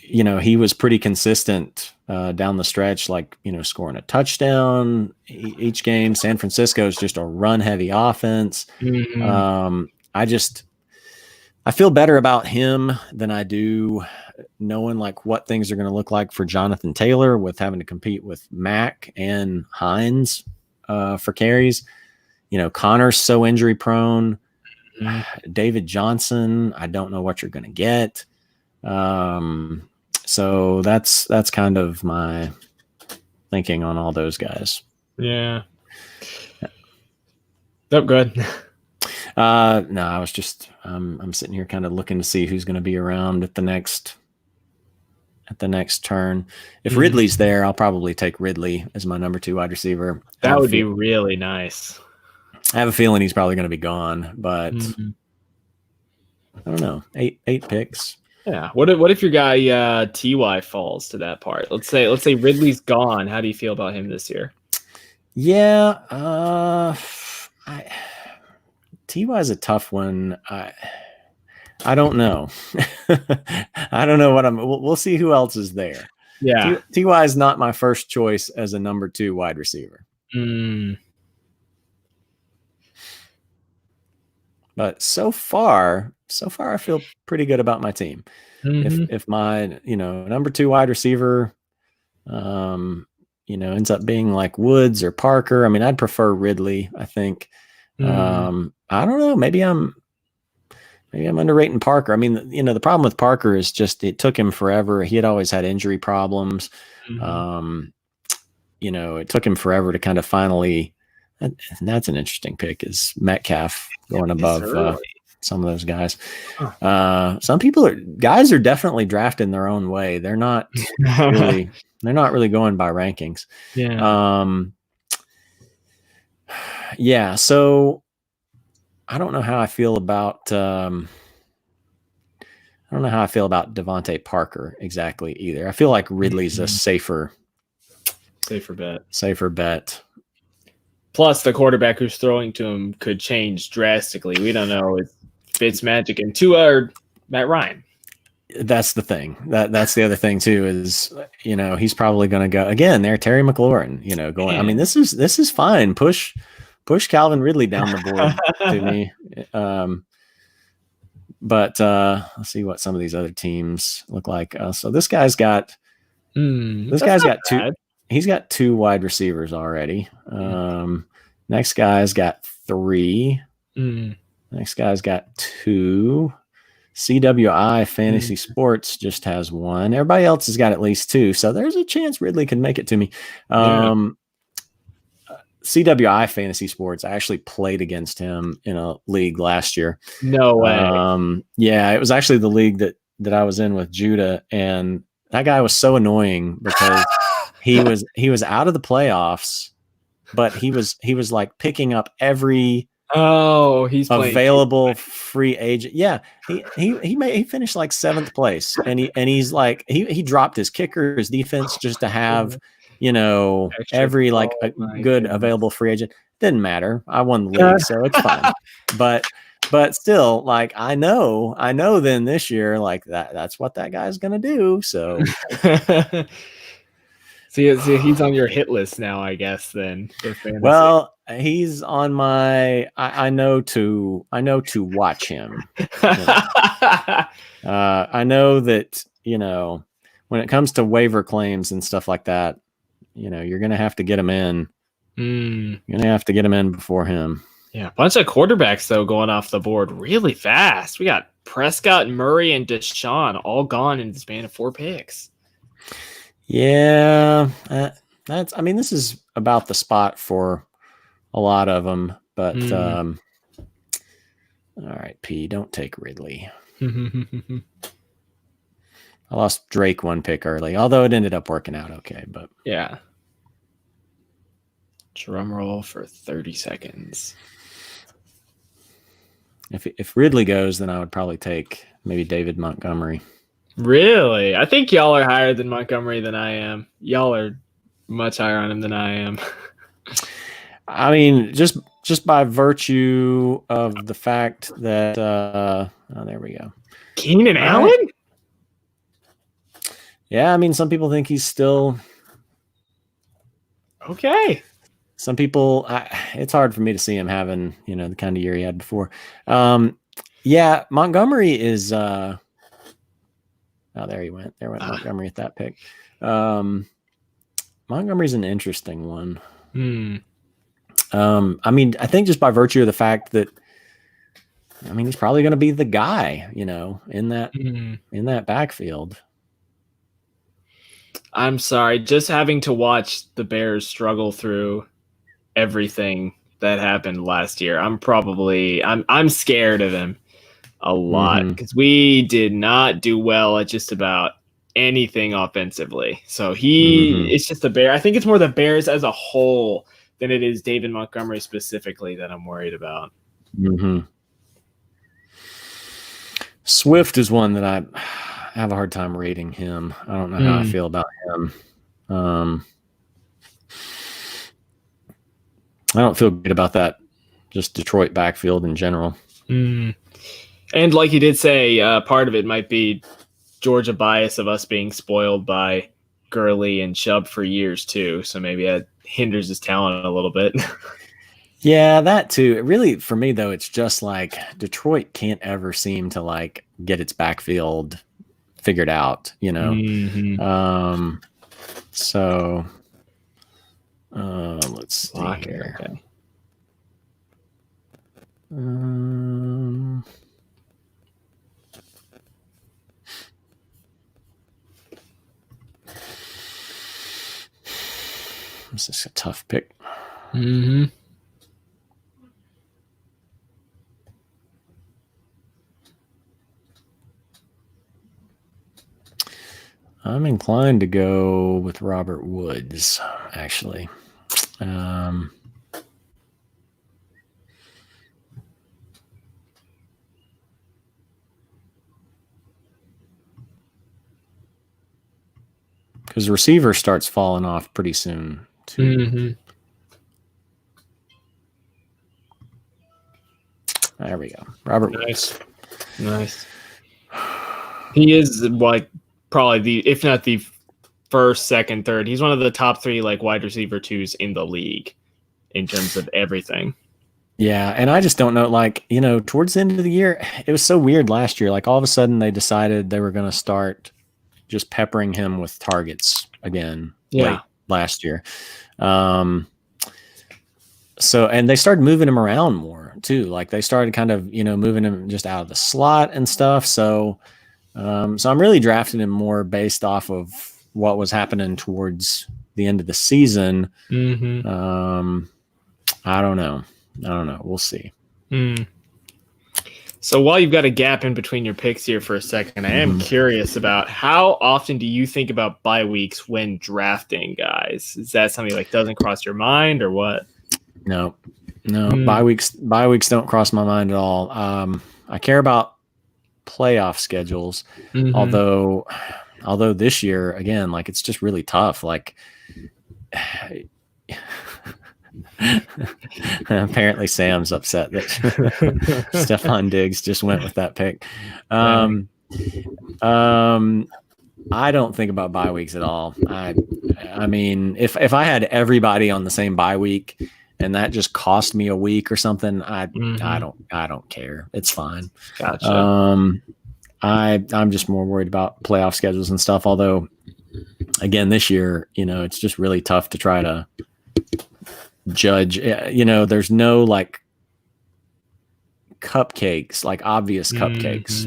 Speaker 1: You know, he was pretty consistent down the stretch, like, you know, scoring a touchdown each game. San Francisco is just a run-heavy offense. I feel better about him than I do knowing like what things are going to look like for Jonathan Taylor with having to compete with Mack and Hines for carries. You know, Connor's so injury prone. David Johnson, I don't know what you're going to get. So that's kind of my thinking on all those guys.
Speaker 2: Yeah. Oh, good.
Speaker 1: No, I was just I'm sitting here kind of looking to see who's going to be around at the next turn. If Ridley's there, I'll probably take Ridley as my number 2 wide receiver.
Speaker 2: That would be really nice.
Speaker 1: I have a feeling he's probably going to be gone, but I don't know. 8 picks.
Speaker 2: Yeah. What if your guy TY falls to that part? Let's say Ridley's gone. How do you feel about him this year?
Speaker 1: Yeah, TY is a tough one. I don't know. I don't know what we'll see who else is there.
Speaker 2: Yeah.
Speaker 1: TY is not my first choice as a number 2 wide receiver. But so far I feel pretty good about my team. If my, you know, number 2 wide receiver, you know, ends up being like Woods or Parker, I mean, I'd prefer Ridley, I think. I don't know. Maybe I'm underrating Parker. I mean, you know, the problem with Parker is just it took him forever. He had always had injury problems. You know, it took him forever to kind of finally, and that's an interesting pick, is Metcalf going above some of those guys. Some guys are definitely drafting their own way. They're not really going by rankings. Yeah. So I don't know how I feel about Devontae Parker exactly either. I feel like Ridley's a safer bet.
Speaker 2: Plus, the quarterback who's throwing to him could change drastically. We don't know if Fitzmagic and Tua or Matt Ryan.
Speaker 1: That's the thing. That's the other thing too, is, you know, he's probably going to go again there. Terry McLaurin, you know, going. I mean, this is fine. Push Calvin Ridley down the board to me. But let's see what some of these other teams look like. So this guy's got two. He's got 2 wide receivers already. Next guy's got 3. Next guy's got 2. CWI Fantasy Sports just has 1. Everybody else has got at least 2. So there's a chance Ridley can make it to me. CWI Fantasy Sports, I actually played against him in a league last year.
Speaker 2: No way.
Speaker 1: Yeah, it was actually the league that I was in with Judah, and that guy was so annoying because he was out of the playoffs, but he was like picking up every
Speaker 2: he's
Speaker 1: available free agent. Yeah, he finished like 7th place, and he's like he dropped his kicker, his defense, just to have every like a good available free agent. Didn't matter. I won the league, so it's fine. But still, like I know then this year, like that's what that guy's gonna do. So
Speaker 2: see, he's on your hit list now, I guess. Then
Speaker 1: well, he's on my. I know to watch him. I know that when it comes to waiver claims and stuff like that, you're gonna have to get him in. You're gonna have to get him in before him.
Speaker 2: Yeah, a bunch of quarterbacks though going off the board really fast. We got Prescott, Murray, and Deshaun all gone in the span of 4 picks.
Speaker 1: Yeah, this is about the spot for a lot of them, but all right, P, don't take Ridley. I lost Drake 1 pick early, although it ended up working out okay. But
Speaker 2: yeah, drum roll for 30 seconds.
Speaker 1: If Ridley goes, then I would probably take maybe David Montgomery. Really?
Speaker 2: I think y'all are higher than Montgomery than I am. Y'all are much higher on him than I am.
Speaker 1: I mean, just by virtue of the fact that there we go.
Speaker 2: Keenan Allen?
Speaker 1: Yeah, I mean, some people think he's still
Speaker 2: okay.
Speaker 1: Some people, it's hard for me to see him having, the kind of year he had before. Yeah, Montgomery is. Oh, there he went. There went Montgomery at that pick. Montgomery's an interesting one. I mean, I think just by virtue of the fact that, he's probably going to be the guy, in that backfield.
Speaker 2: I'm sorry, just having to watch the Bears struggle through everything that happened last year. I'm scared of him a lot because we did not do well at just about anything offensively. So it's just the Bear. I think it's more the Bears as a whole than it is David Montgomery specifically that I'm worried about.
Speaker 1: Swift is one that I have a hard time rating him. I don't know how I feel about him. I don't feel good about that, just Detroit backfield in general.
Speaker 2: And like you did say, part of it might be Georgia bias of us being spoiled by Gurley and Chubb for years too. So maybe that hinders his talent a little bit.
Speaker 1: Yeah, that too. Really, for me though, it's just like Detroit can't ever seem to like get its backfield figured out, So let's see here. Okay. This is a tough pick. I'm inclined to go with Robert Woods, actually. Because receiver starts falling off pretty soon, too. There we go. Robert Woods.
Speaker 2: Nice. He is like probably if not the first, second, third. He's one of the top 3 like wide receiver 2s in the league in terms of everything.
Speaker 1: Yeah, and I just don't know, like, towards the end of the year, it was so weird last year. Like all of a sudden they decided they were going to start just peppering him with targets again late last year. So, and they started moving him around more too. Like they started kind of, moving him just out of the slot and stuff. So I'm really drafting him more based off of what was happening towards the end of the season. I don't know. We'll see.
Speaker 2: So while you've got a gap in between your picks here for a second, I am curious about how often do you think about bye weeks when drafting guys? Is that something like doesn't cross your mind or what?
Speaker 1: No. Bye weeks don't cross my mind at all. I care about playoff schedules, although this year again, like it's just really tough. Like apparently Sam's upset that Stefan Diggs just went with that pick. I don't think about bye weeks at all. I mean, if I had everybody on the same bye week and that just cost me a week or something, I don't care. It's fine.
Speaker 2: Gotcha.
Speaker 1: I'm just more worried about playoff schedules and stuff. Although, again, this year, it's just really tough to try to judge. There's no like cupcakes, like obvious cupcakes.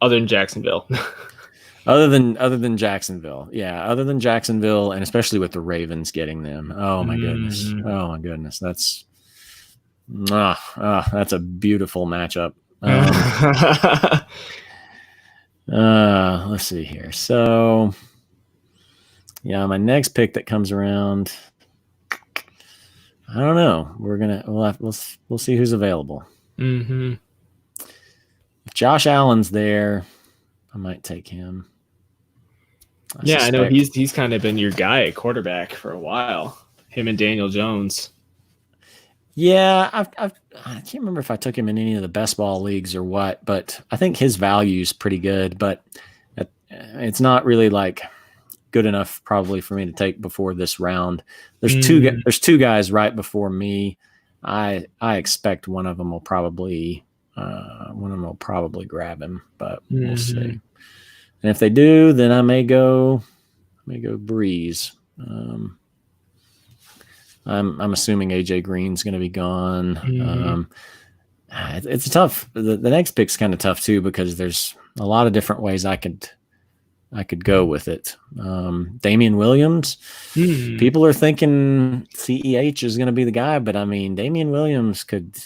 Speaker 2: Other than Jacksonville.
Speaker 1: Other than Jacksonville. Yeah, other than Jacksonville, and especially with the Ravens getting them. Oh my goodness. Oh my goodness. That's a beautiful matchup. Let's see here. So yeah, my next pick that comes around, I don't know. We'll see who's available. If Josh Allen's there, I might take him.
Speaker 2: I know he's kind of been your guy at quarterback for a while. Him and Daniel Jones.
Speaker 1: Yeah, I can't remember if I took him in any of the best ball leagues or what, but I think his value is pretty good. But it's not really like good enough probably for me to take before this round. There's two guys right before me. I expect one of them will probably grab him, but we'll see. And if they do, then I may go Breeze. I'm assuming AJ Green's going to be gone. It's tough. The next pick's kind of tough too because there's a lot of different ways I could go with it. Damian Williams. People are thinking CEH is going to be the guy, but I mean Damian Williams could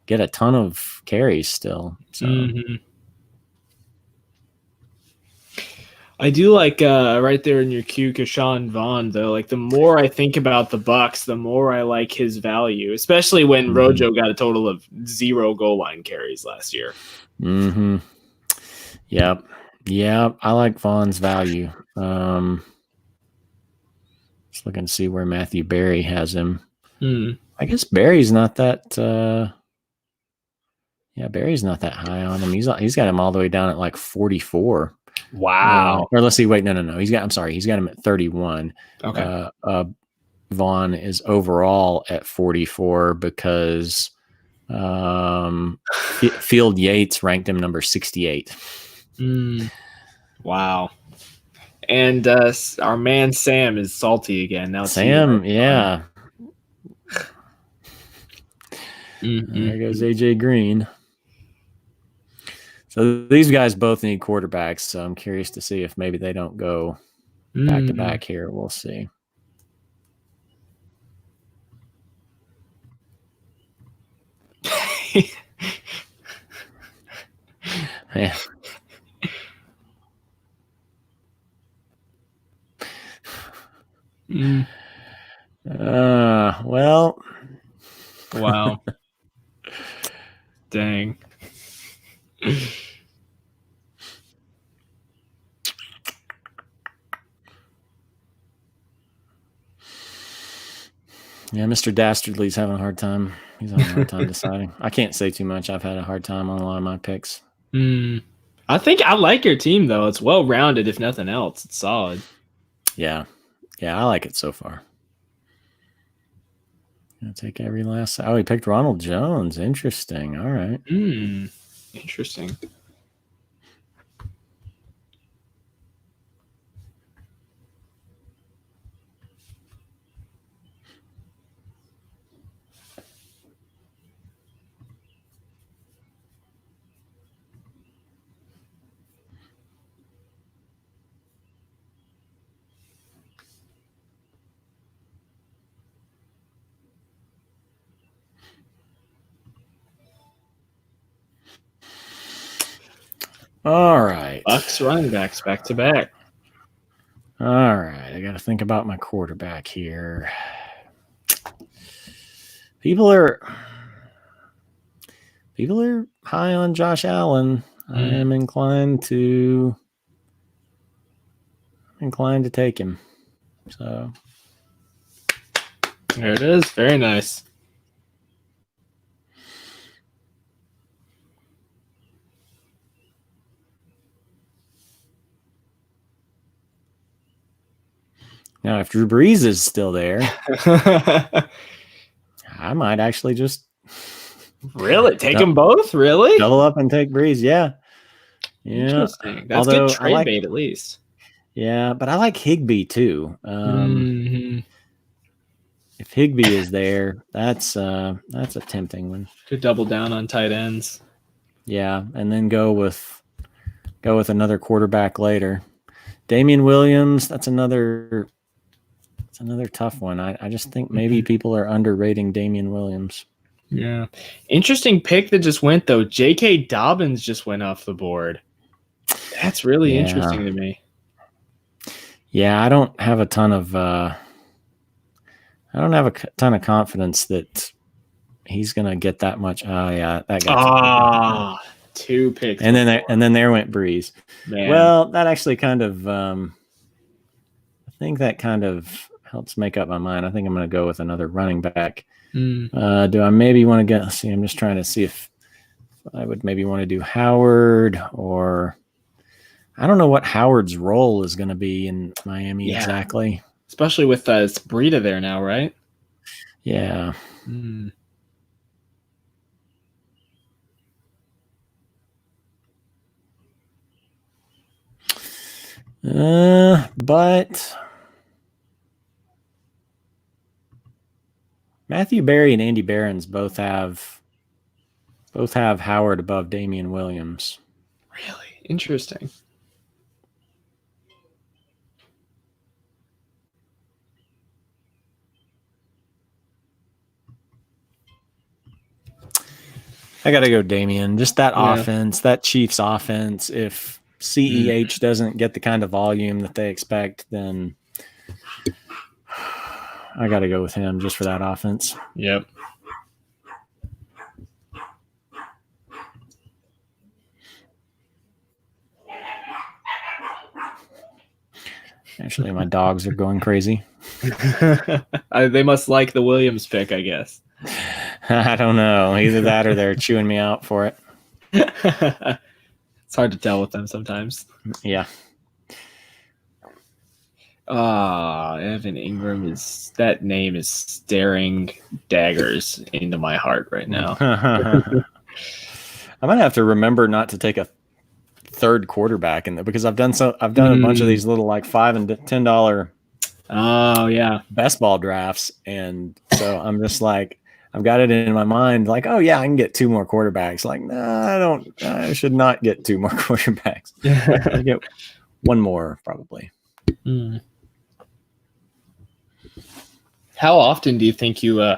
Speaker 1: get a ton of carries still. So.
Speaker 2: I do like right there in your queue, Keyshawn Vaughn, though. Like the more I think about the Bucs, the more I like his value, especially when Rojo got a total of 0 goal line carries last year.
Speaker 1: Yep. I like Vaughn's value. Just looking to see where Matthew Berry has him. I guess Berry's not that. Berry's not that high on him. He's got him all the way down at like 44.
Speaker 2: Wow.
Speaker 1: Or let's see. Wait, no. He's got him at 31.
Speaker 2: Okay.
Speaker 1: Vaughn is overall at 44 because Field Yates ranked him number 68.
Speaker 2: Wow. And our man Sam is salty again. Now
Speaker 1: Sam, yeah. There goes AJ Green. So these guys both need quarterbacks, so I'm curious to see if maybe they don't go back to back here. We'll see. Yeah. Well.
Speaker 2: Wow. Dang.
Speaker 1: Yeah, Mr. Dastardly's having a hard time. He's having a hard time deciding. I can't say too much. I've had a hard time on a lot of my picks.
Speaker 2: I think I like your team, though. It's well-rounded, if nothing else. It's solid.
Speaker 1: Yeah, I like it so far. Gonna take every last. Oh, he picked Ronald Jones. Interesting. All right.
Speaker 2: Interesting.
Speaker 1: All right.
Speaker 2: Bucks running backs back to back.
Speaker 1: All right. I got to think about my quarterback here. People are high on Josh Allen. I am inclined to take him. So
Speaker 2: there it is. Very nice.
Speaker 1: Now, if Drew Brees is still there, I might actually just
Speaker 2: really take them both. Really
Speaker 1: double up and take Brees. Yeah.
Speaker 2: Interesting. That's good trade bait at least.
Speaker 1: Yeah, but I like Higbee too. If Higbee is there, that's a tempting one.
Speaker 2: Could double down on tight ends.
Speaker 1: Yeah, and then go with another quarterback later. Damian Williams, that's another tough one. I just think maybe people are underrating Damian Williams.
Speaker 2: Yeah. Interesting pick that just went though. J.K. Dobbins just went off the board. That's really interesting to me.
Speaker 1: Yeah, I don't have a ton of confidence that he's gonna get that much. Oh yeah, that guy.
Speaker 2: 2 picks.
Speaker 1: And then there went Brees. Man. Well, that actually kind of I think that kind of helps make up my mind. I think I'm gonna go with another running back. Do I maybe want to get? Let's see, I'm just trying to see if I would maybe want to do Howard, or I don't know what Howard's role is going to be in Miami exactly.
Speaker 2: Especially with Breida there now, right?
Speaker 1: Yeah. But Matthew Berry and Andy Behrens both have Howard above Damian Williams.
Speaker 2: Really interesting.
Speaker 1: I got to go Damian. Just that offense, that Chiefs offense. If CEH doesn't get the kind of volume that they expect, then I got to go with him just for that offense.
Speaker 2: Yep.
Speaker 1: Actually, my dogs are going crazy.
Speaker 2: They must like the Williams pick, I guess.
Speaker 1: I don't know. Either that or they're chewing me out for it.
Speaker 2: It's hard to tell with them sometimes.
Speaker 1: Yeah.
Speaker 2: Evan Ingram that name is staring daggers into my heart right now.
Speaker 1: I might have to remember not to take a third quarterback in there, because I've done a bunch of these little like $5 and $10 best ball drafts, and so I'm just like, I've got it in my mind like, oh yeah, I can get 2 more quarterbacks. Like, no, I should not get 2 more quarterbacks. I get 1 more probably.
Speaker 2: How often do you think you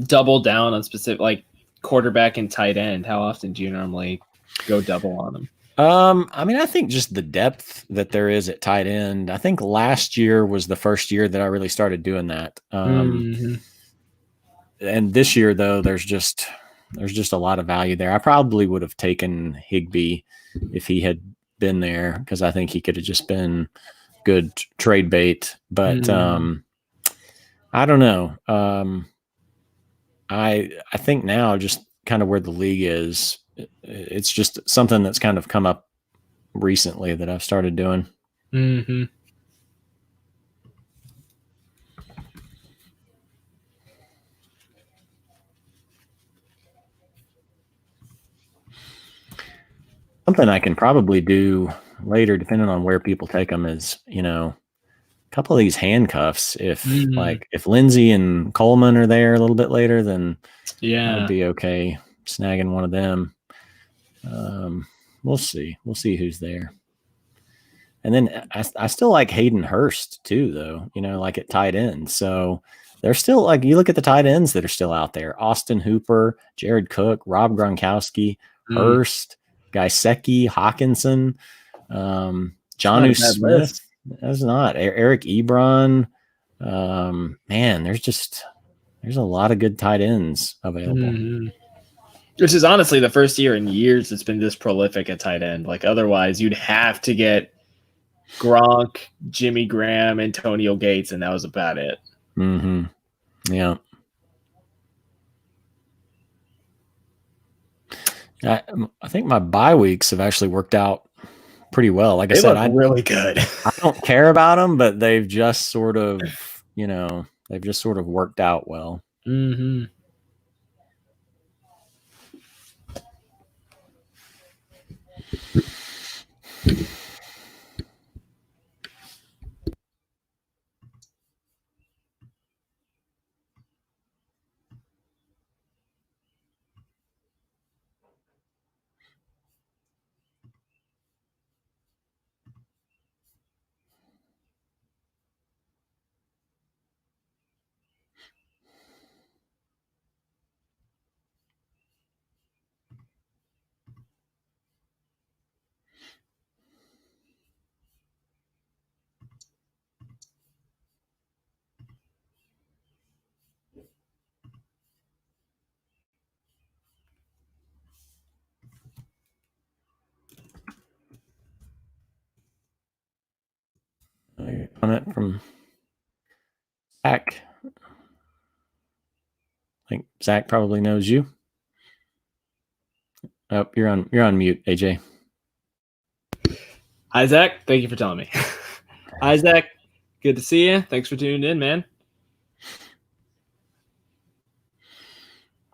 Speaker 2: double down on specific, like quarterback and tight end? How often do you normally go double on them?
Speaker 1: I mean, I think just the depth that there is at tight end. I think last year was the first year that I really started doing that. And this year, though, there's just a lot of value there. I probably would have taken Higbee if he had been there, because I think he could have just been good trade bait. But I don't know. I think now, just kind of where the league is, it's just something that's kind of come up recently that I've started doing. Something I can probably do later, depending on where people take them, is, a couple of these handcuffs. If Lindsey and Coleman are there a little bit later, then I would be okay snagging one of them. We'll see who's there. And then I still like Hayden Hurst too, though, like at tight end. So they're still, like, you look at the tight ends that are still out there: Austin Hooper, Jared Cook, Rob Gronkowski, Hurst. Gaiseki, Hawkinson,
Speaker 2: Not
Speaker 1: Jonnu
Speaker 2: a bad
Speaker 1: Smith.
Speaker 2: list.
Speaker 1: That's not Eric Ebron. Man, there's a lot of good tight ends available.
Speaker 2: Mm-hmm. Which is honestly the first year in years it's been this prolific at tight end. Like otherwise, you'd have to get Gronk, Jimmy Graham, Antonio Gates, and that was about it.
Speaker 1: Mm-hmm. Yeah. I think my bye weeks have actually worked out pretty well. Like I said,
Speaker 2: look really good.
Speaker 1: I don't care about them, but they've just sort of, worked out well.
Speaker 2: Mm-hmm.
Speaker 1: Comment from Zach. I think Zach probably knows you. Oh, you're on mute, AJ.
Speaker 2: Hi, Zach. Thank you for telling me. Hi, Zach. Good to see you. Thanks for tuning in, man.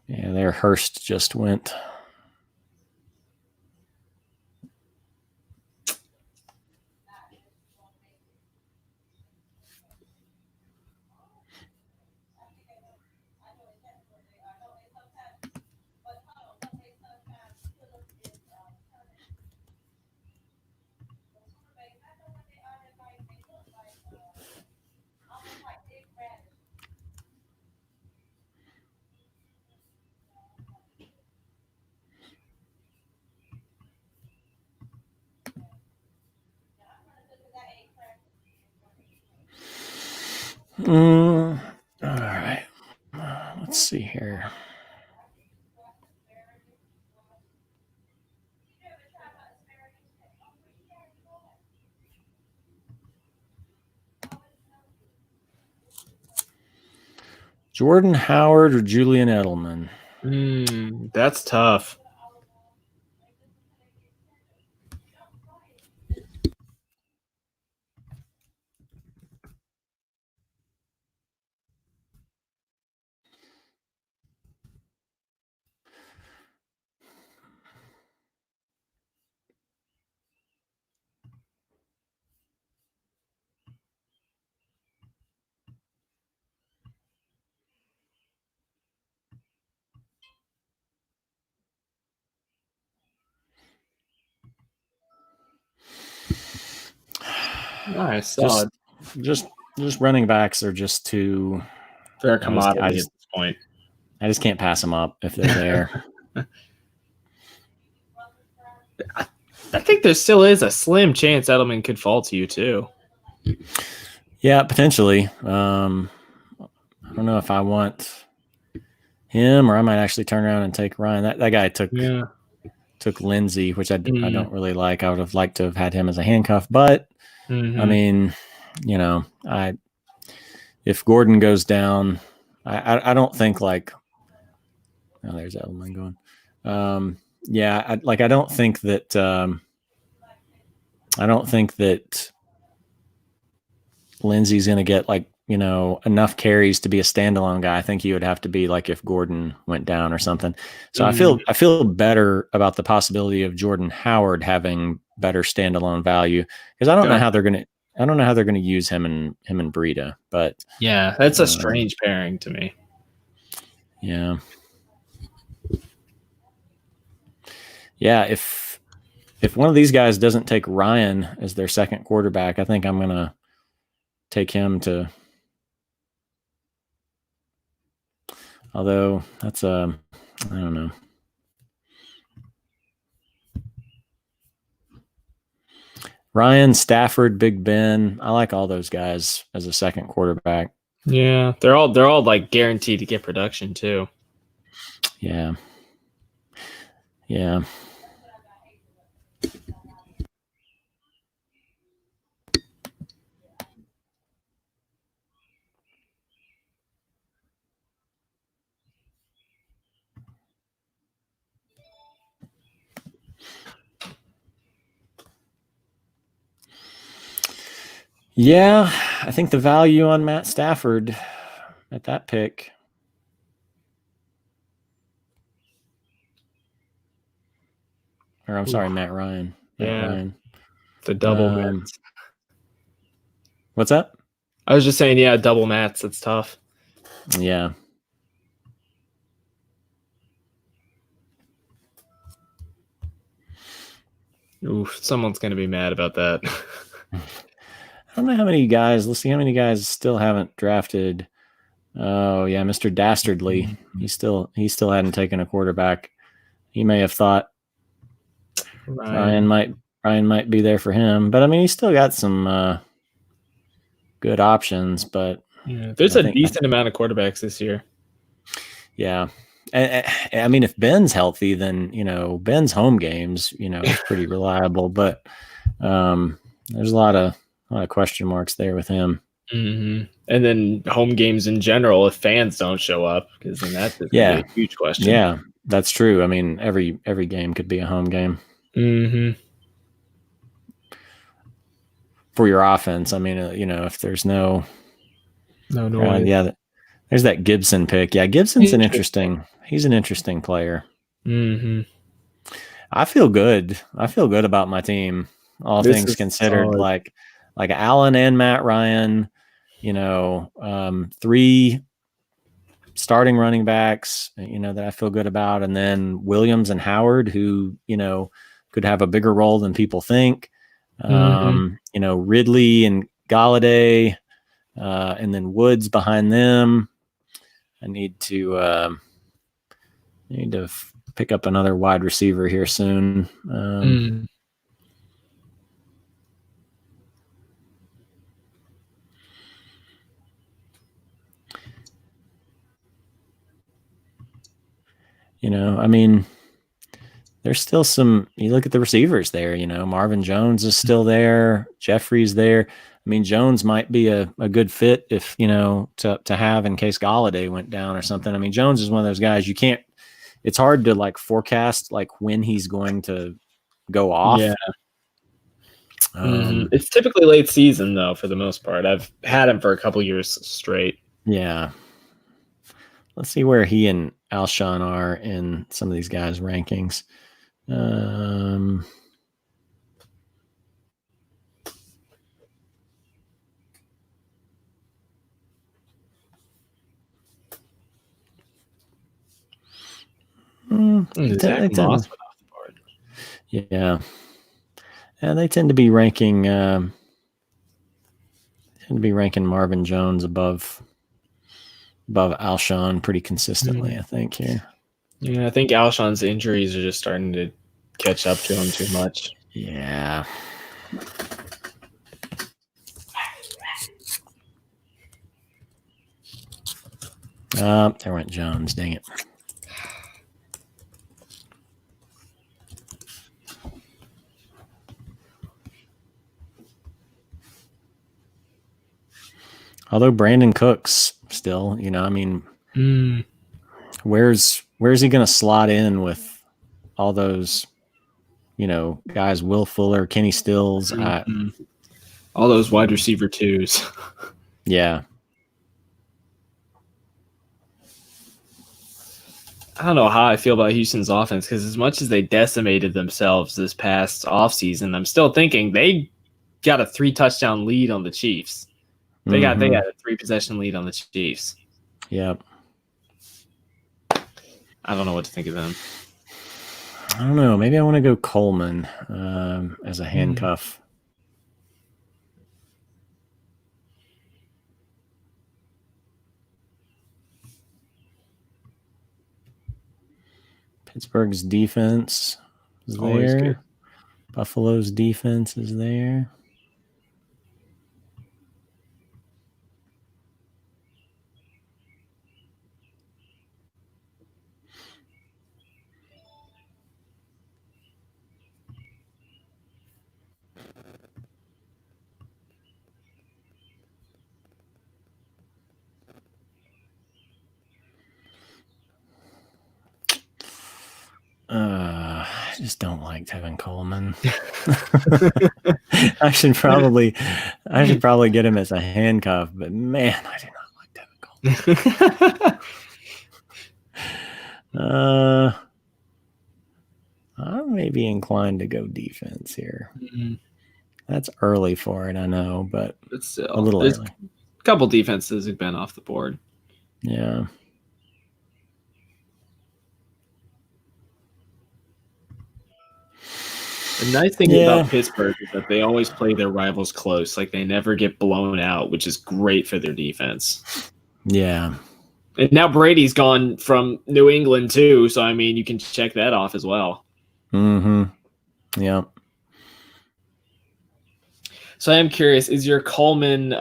Speaker 1: Yeah, their Hurst just went. All right. Let's see here. Jordan Howard or Julian Edelman?
Speaker 2: That's tough. Nice, solid.
Speaker 1: Just running backs are just too.
Speaker 2: They're a commodity at this point.
Speaker 1: I just can't pass them up if they're there.
Speaker 2: I think there still is a slim chance Edelman could fall to you too.
Speaker 1: Yeah, potentially. I don't know if I want him or I might actually turn around and take Ryan. That guy took Lindsey, which I don't really like. I would have liked to have had him as a handcuff, but I mean, if Gordon goes down, I don't think like. Oh, there's Edelman going. I don't think that. I don't think that Lindsey's going to get enough carries to be a standalone guy. I think he would have to be like if Gordon went down or something. So I feel better about the possibility of Jordan Howard having better standalone value because I don't know how they're going to use him and Breida, but
Speaker 2: yeah, that's a strange pairing to me.
Speaker 1: Yeah. Yeah, if one of these guys doesn't take Ryan as their second quarterback, I think I'm going to take him to. Although that's I don't know. Ryan, Stafford, Big Ben. I like all those guys as a second quarterback.
Speaker 2: Yeah, they're all like guaranteed to get production too.
Speaker 1: Yeah. Yeah. Yeah, I think the value on Matt Stafford at that pick. Or I'm sorry, Matt Ryan. Matt Ryan.
Speaker 2: The double Mats.
Speaker 1: What's that?
Speaker 2: I was just saying, yeah, double Mats. That's tough.
Speaker 1: Yeah.
Speaker 2: Oof, someone's gonna be mad about that.
Speaker 1: I don't know how many guys. Let's see how many guys still haven't drafted. Oh yeah, Mr. Dastardly. He still hadn't taken a quarterback. He may have thought Ryan might be there for him, but I mean he's still got some good options. But
Speaker 2: yeah, there's a decent amount of quarterbacks this year.
Speaker 1: Yeah. I mean, if Ben's healthy, then Ben's home games, is pretty reliable. But there's a lot of question marks there with him.
Speaker 2: Mm-hmm. And then home games in general, if fans don't show up, because then that's gonna be a huge question.
Speaker 1: Yeah, that's true. I mean, every game could be a home game.
Speaker 2: Mm-hmm.
Speaker 1: For your offense. I mean, if there's no
Speaker 2: noise.
Speaker 1: Yeah, there's that Gibson pick. Yeah, Gibson's he's an interesting player.
Speaker 2: Mm-hmm.
Speaker 1: I feel good about my team, all things considered. Solid. Like Allen and Matt Ryan, 3 starting running backs, that I feel good about, and then Williams and Howard, who could have a bigger role than people think. Ridley and Galladay, and then Woods behind them. I need to pick up another wide receiver here soon. I mean, there's still some. You look at the receivers there. Marvin Jones is still there. Jeffrey's there. I mean, Jones might be a good fit if to have in case Galladay went down or something. I mean, Jones is one of those guys you can't. It's hard to forecast when he's going to go off.
Speaker 2: Yeah. It's typically late season though, for the most part. I've had him for a couple years straight.
Speaker 1: Yeah. Let's see where he and Alshon are in some of these guys' rankings. Yeah. And they tend to be ranking Marvin Jones above Alshon pretty consistently, I think, here.
Speaker 2: Yeah, I think Alshon's injuries are just starting to catch up to him too much.
Speaker 1: Yeah. There went Jones. Dang it. Although Brandon Cooks still, I mean, where's he going to slot in with all those, guys, Will Fuller, Kenny Stills,
Speaker 2: all those wide receiver twos.
Speaker 1: Yeah.
Speaker 2: I don't know how I feel about Houston's offense, because as much as they decimated themselves this past offseason, I'm still thinking they got a 3-touchdown lead on the Chiefs. They got a 3-possession lead on the Chiefs.
Speaker 1: Yep.
Speaker 2: I don't know what to think of them.
Speaker 1: I don't know. Maybe I want to go Coleman as a handcuff. Pittsburgh's defense is there. Buffalo's defense is there. I just don't like Tevin Coleman. I should probably get him as a handcuff, but man, I do not like Tevin Coleman. I may be inclined to go defense here.
Speaker 2: Mm-hmm.
Speaker 1: That's early for it, I know, but
Speaker 2: still,
Speaker 1: a little early.
Speaker 2: A couple defenses have been off the board.
Speaker 1: Yeah.
Speaker 2: The nice thing about Pittsburgh is that they always play their rivals close. Like, they never get blown out, which is great for their defense.
Speaker 1: Yeah.
Speaker 2: And now Brady's gone from New England too, so I mean, you can check that off as well.
Speaker 1: Mm-hmm. Yeah.
Speaker 2: So I am curious, is your Coleman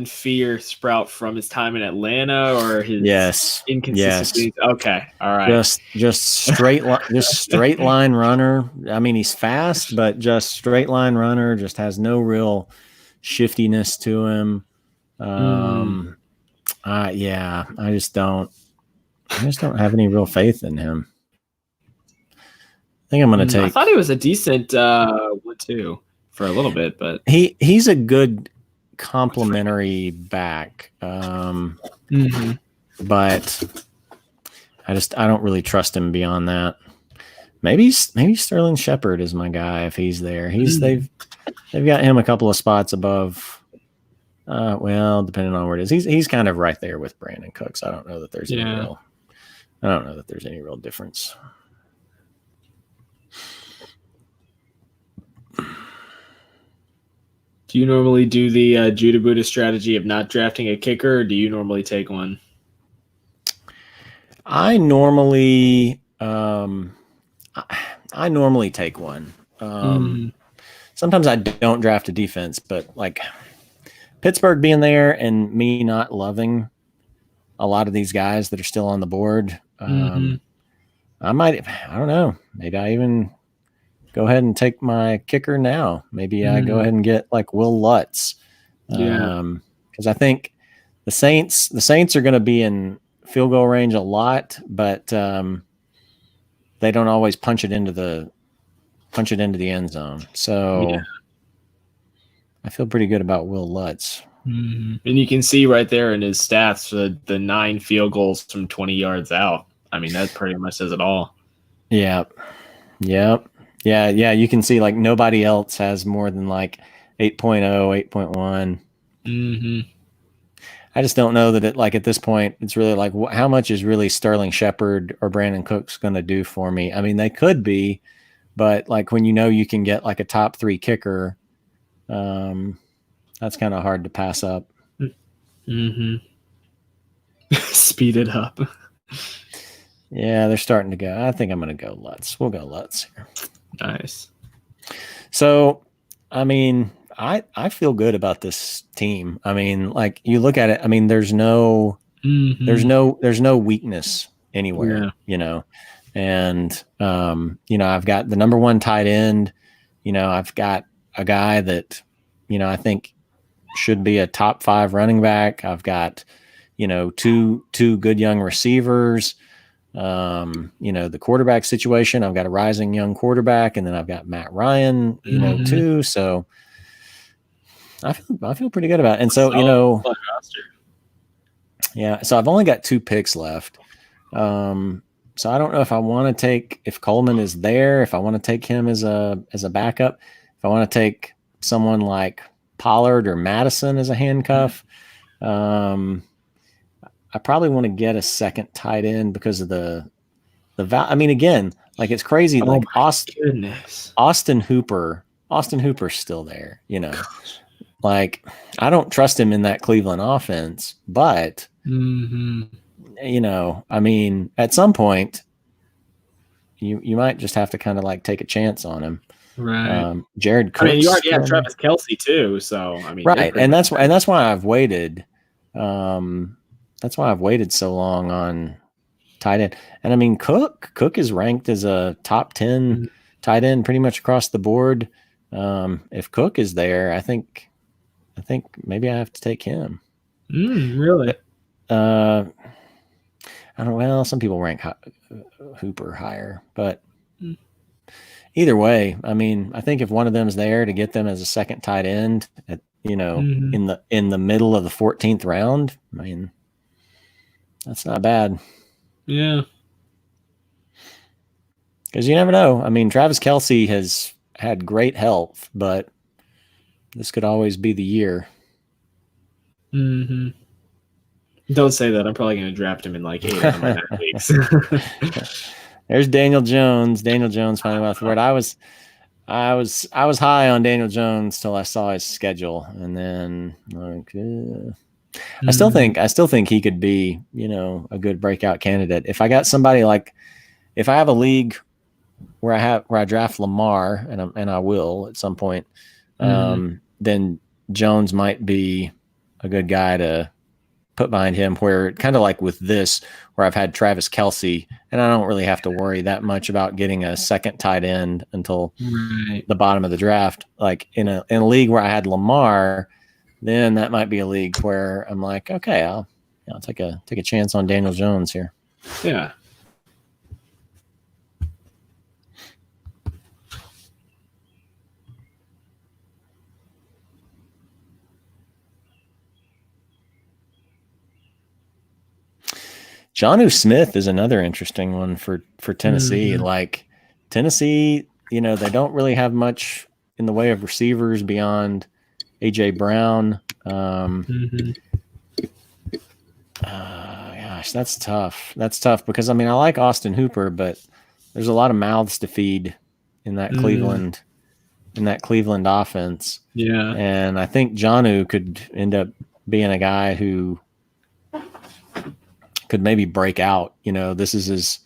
Speaker 2: fear sprout from his time in Atlanta or his inconsistencies? Yes. Okay. All right.
Speaker 1: Just straight line runner. I mean, he's fast, but just straight line runner, just has no real shiftiness to him. I just don't have any real faith in him. I think I'm going to take.
Speaker 2: I thought he was a decent one too. For a little bit, but
Speaker 1: he's a good complementary back. But I don't really trust him beyond that. Maybe Sterling Shepard is my guy if he's there. They've got him a couple of spots above. Well, depending on where it is, he's kind of right there with Brandon Cooks. I don't know that there's any real difference.
Speaker 2: Do you normally do the Judah Buddha strategy of not drafting a kicker, or do you normally take one?
Speaker 1: I normally take one. Sometimes I don't draft a defense, but like Pittsburgh being there and me not loving a lot of these guys that are still on the board, I don't know. Maybe I even go ahead and take my kicker now. Maybe I go ahead and get like Will Lutz. Because I think the Saints are going to be in field goal range a lot, but they don't always punch it into the end zone. So I feel pretty good about Will Lutz.
Speaker 2: And you can see right there in his stats the 9 field goals from 20 yards out. I mean, that pretty much says it all.
Speaker 1: Yep. Yeah, you can see like nobody else has more than like 8.0, 8.1. I just don't know that it like at this point it's really like how much is really Sterling Shepard or Brandon Cooks going to do for me? I mean, they could be, but like when you can get like a top 3 kicker, that's kind of hard to pass up.
Speaker 2: Speed it up.
Speaker 1: Yeah, they're starting to go. I think I'm going to go Lutz. We'll go Lutz here.
Speaker 2: Nice.
Speaker 1: So, I mean, I feel good about this team. I mean, like you look at it, I mean, there's no weakness anywhere, and, I've got the number 1 tight end, I've got a guy that, I think should be a top 5 running back. I've got, two good young receivers. The quarterback situation, I've got a rising young quarterback, and then I've got Matt Ryan, too. So I feel pretty good about it. And so, so I've only got 2 picks left. So I don't know if I want to take, if Coleman is there, if I want to take him as a backup, if I want to take someone like Pollard or Madison as a handcuff. I probably want to get a second tight end because of the I mean, again, like it's crazy. Like Austin Hooper's still there, like I don't trust him in that Cleveland offense, but I mean, at some point you might just have to kind of like take a chance on him.
Speaker 2: Right.
Speaker 1: Jared Cook's
Speaker 2: I mean, you already have
Speaker 1: still
Speaker 2: Travis Kelce too, so I mean,
Speaker 1: right, and that's why I've waited. That's why I've waited so long on tight end. And I mean, Cook is ranked as a top 10 tight end pretty much across the board. If Cook is there, I think maybe I have to take him.
Speaker 2: Really?
Speaker 1: I don't know. Well, some people rank Hooper higher, but either way, I mean, I think if one of them is there to get them as a second tight end, at, in the middle of the 14th round, I mean, that's not bad.
Speaker 2: Yeah.
Speaker 1: Because you never know. I mean, Travis Kelce has had great health, but this could always be the year.
Speaker 2: Mm-hmm. Don't say that. I'm probably going to draft him in like 8 out of my 9 weeks.
Speaker 1: There's Daniel Jones. Daniel Jones finally left the word. I was high on Daniel Jones till I saw his schedule, and then I still think he could be, a good breakout candidate. If I got somebody like, if I have a league where I draft Lamar, and I will at some point, then Jones might be a good guy to put behind him, where kind of like with this, where I've had Travis Kelce, and I don't really have to worry that much about getting a second tight end until the bottom of the draft. Like in a league where I had Lamar, then that might be a league where I'm like, okay, I'll take a chance on Daniel Jones here.
Speaker 2: Yeah.
Speaker 1: Jonnu Smith is another interesting one for Tennessee. Like Tennessee, they don't really have much in the way of receivers beyond AJ Brown. Gosh, that's tough. That's tough because I mean I like Austin Hooper, but there's a lot of mouths to feed in that Cleveland offense.
Speaker 2: Yeah,
Speaker 1: and I think Jonnu could end up being a guy who could maybe break out. This is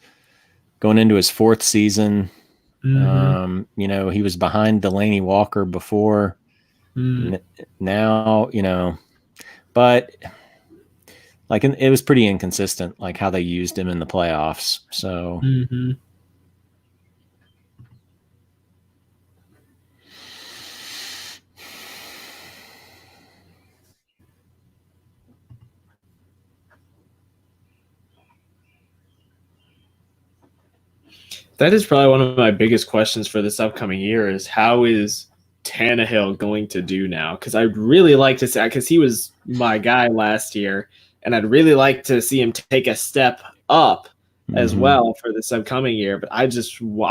Speaker 1: going into his 4th season. He was behind Delaney Walker before. Now, but like it was pretty inconsistent, like how they used him in the playoffs. So.
Speaker 2: That is probably one of my biggest questions for this upcoming year is how is Tannehill going to do now? Because I'd really like to see, because he was my guy last year, and I'd really like to see him take a step up as well for this upcoming year. But I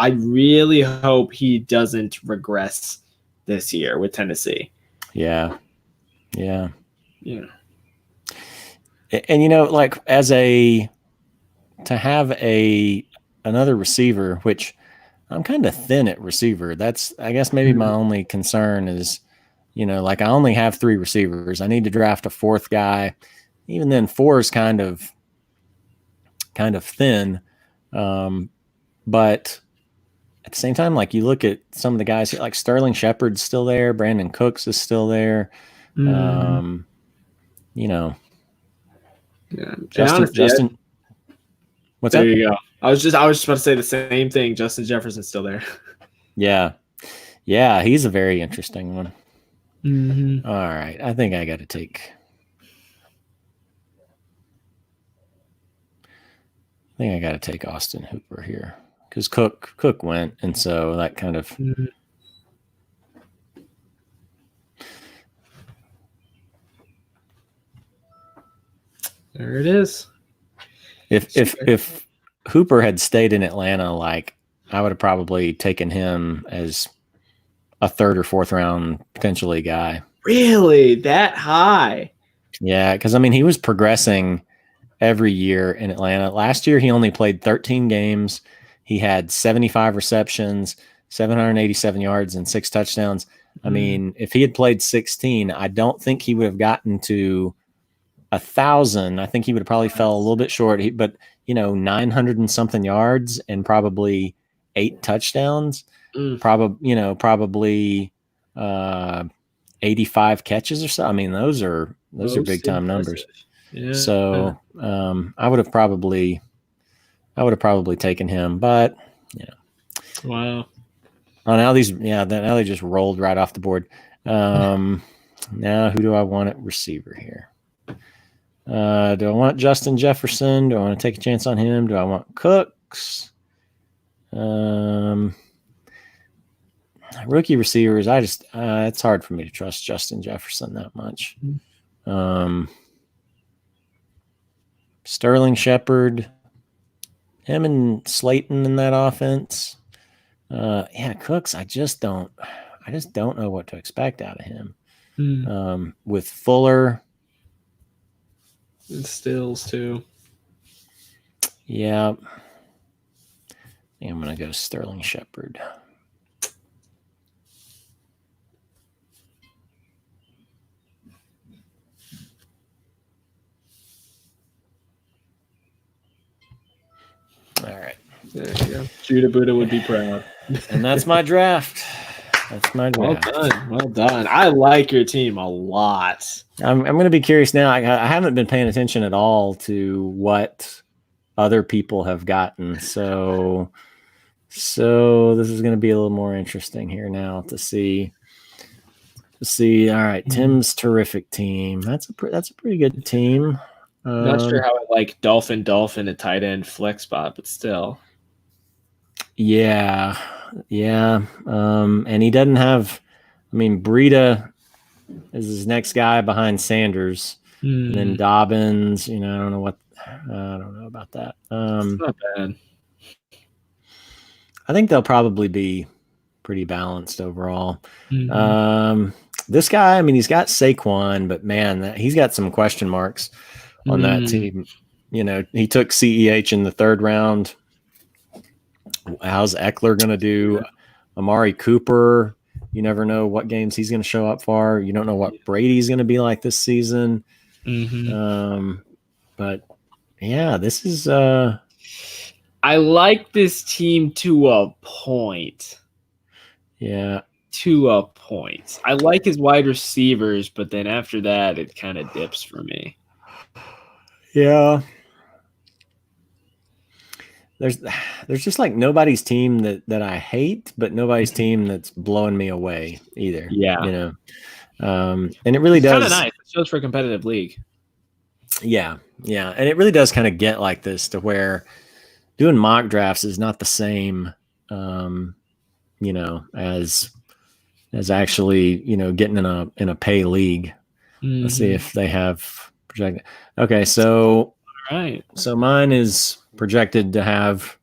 Speaker 2: really hope he doesn't regress this year with Tennessee.
Speaker 1: Yeah.
Speaker 2: Yeah.
Speaker 1: And like to have another receiver, which I'm kind of thin at receiver. That's, I guess, maybe my only concern is, like I only have 3 receivers. I need to draft a 4th guy. Even then, 4 is kind of thin. But at the same time, like you look at some of the guys, like Sterling Shepard's still there. Brandon Cooks is still there.
Speaker 2: Yeah.
Speaker 1: Justin. What's
Speaker 2: there
Speaker 1: up?
Speaker 2: you go. I was just about to say the same thing. Justin Jefferson's still there.
Speaker 1: Yeah, he's a very interesting one. All right, I think I got to take. Austin Hooper here because Cook went, and so that kind of.
Speaker 2: There it is.
Speaker 1: If Hooper had stayed in Atlanta, like I would have probably taken him as a 3rd or 4th round potentially guy.
Speaker 2: Really? That high?
Speaker 1: Yeah, because I mean he was progressing every year in Atlanta. Last year he only played 13 games. He had 75 receptions, 787 yards, and 6 touchdowns. I mean, if he had played 16, I don't think he would have gotten to 1,000. I think he would have probably fell a little bit short. But 900 and something yards and probably 8 touchdowns. probably 85 catches or so. I mean, those are big time numbers.
Speaker 2: Yeah.
Speaker 1: So I would have probably taken him, but
Speaker 2: Wow.
Speaker 1: Oh, now they just rolled right off the board. Now who do I want at receiver here? Do I want Justin Jefferson? Do I want to take a chance on him? Do I want Cooks? Rookie receivers, it's hard for me to trust Justin Jefferson that much. Sterling Shepard, him and Slayton in that offense. Cooks, I just don't know what to expect out of him. With Fuller.
Speaker 2: And Stills too.
Speaker 1: Yeah. I think I'm going to go Sterling Shepard. All right.
Speaker 2: There you go. Judah Buddha would be proud.
Speaker 1: And that's my draft.
Speaker 2: Well done. I like your team a lot.
Speaker 1: I'm going to be curious now. I haven't been paying attention at all to what other people have gotten. So this is going to be a little more interesting here now to see. All right, Tim's terrific team. That's a pretty good team.
Speaker 2: Not sure how I like Dolphin at tight end flex spot, but still.
Speaker 1: Yeah. And he doesn't have. I mean, Breida is his next guy behind Sanders, and then Dobbins. I don't know about that.
Speaker 2: It's not bad.
Speaker 1: I think they'll probably be pretty balanced overall. This guy, I mean, he's got Saquon, but man, he's got some question marks on that team. He took CEH in the third round. How's Eckler going to do? Amari Cooper, you never know what games he's going to show up for. You don't know what Brady's going to be like this season. But yeah, this is.
Speaker 2: I like this team to a point.
Speaker 1: Yeah.
Speaker 2: To a point. I like his wide receivers, but then after that, it kind of dips for me.
Speaker 1: Yeah. There's just like nobody's team that I hate, but nobody's team that's blowing me away either.
Speaker 2: Yeah.
Speaker 1: And it really does.
Speaker 2: Kind of nice. It shows for a competitive league.
Speaker 1: Yeah. And it really does kind of get like this to where doing mock drafts is not the same, as actually, getting in a pay league. Let's see if they have projected. Okay. So,
Speaker 2: all right.
Speaker 1: So mine is projected to have,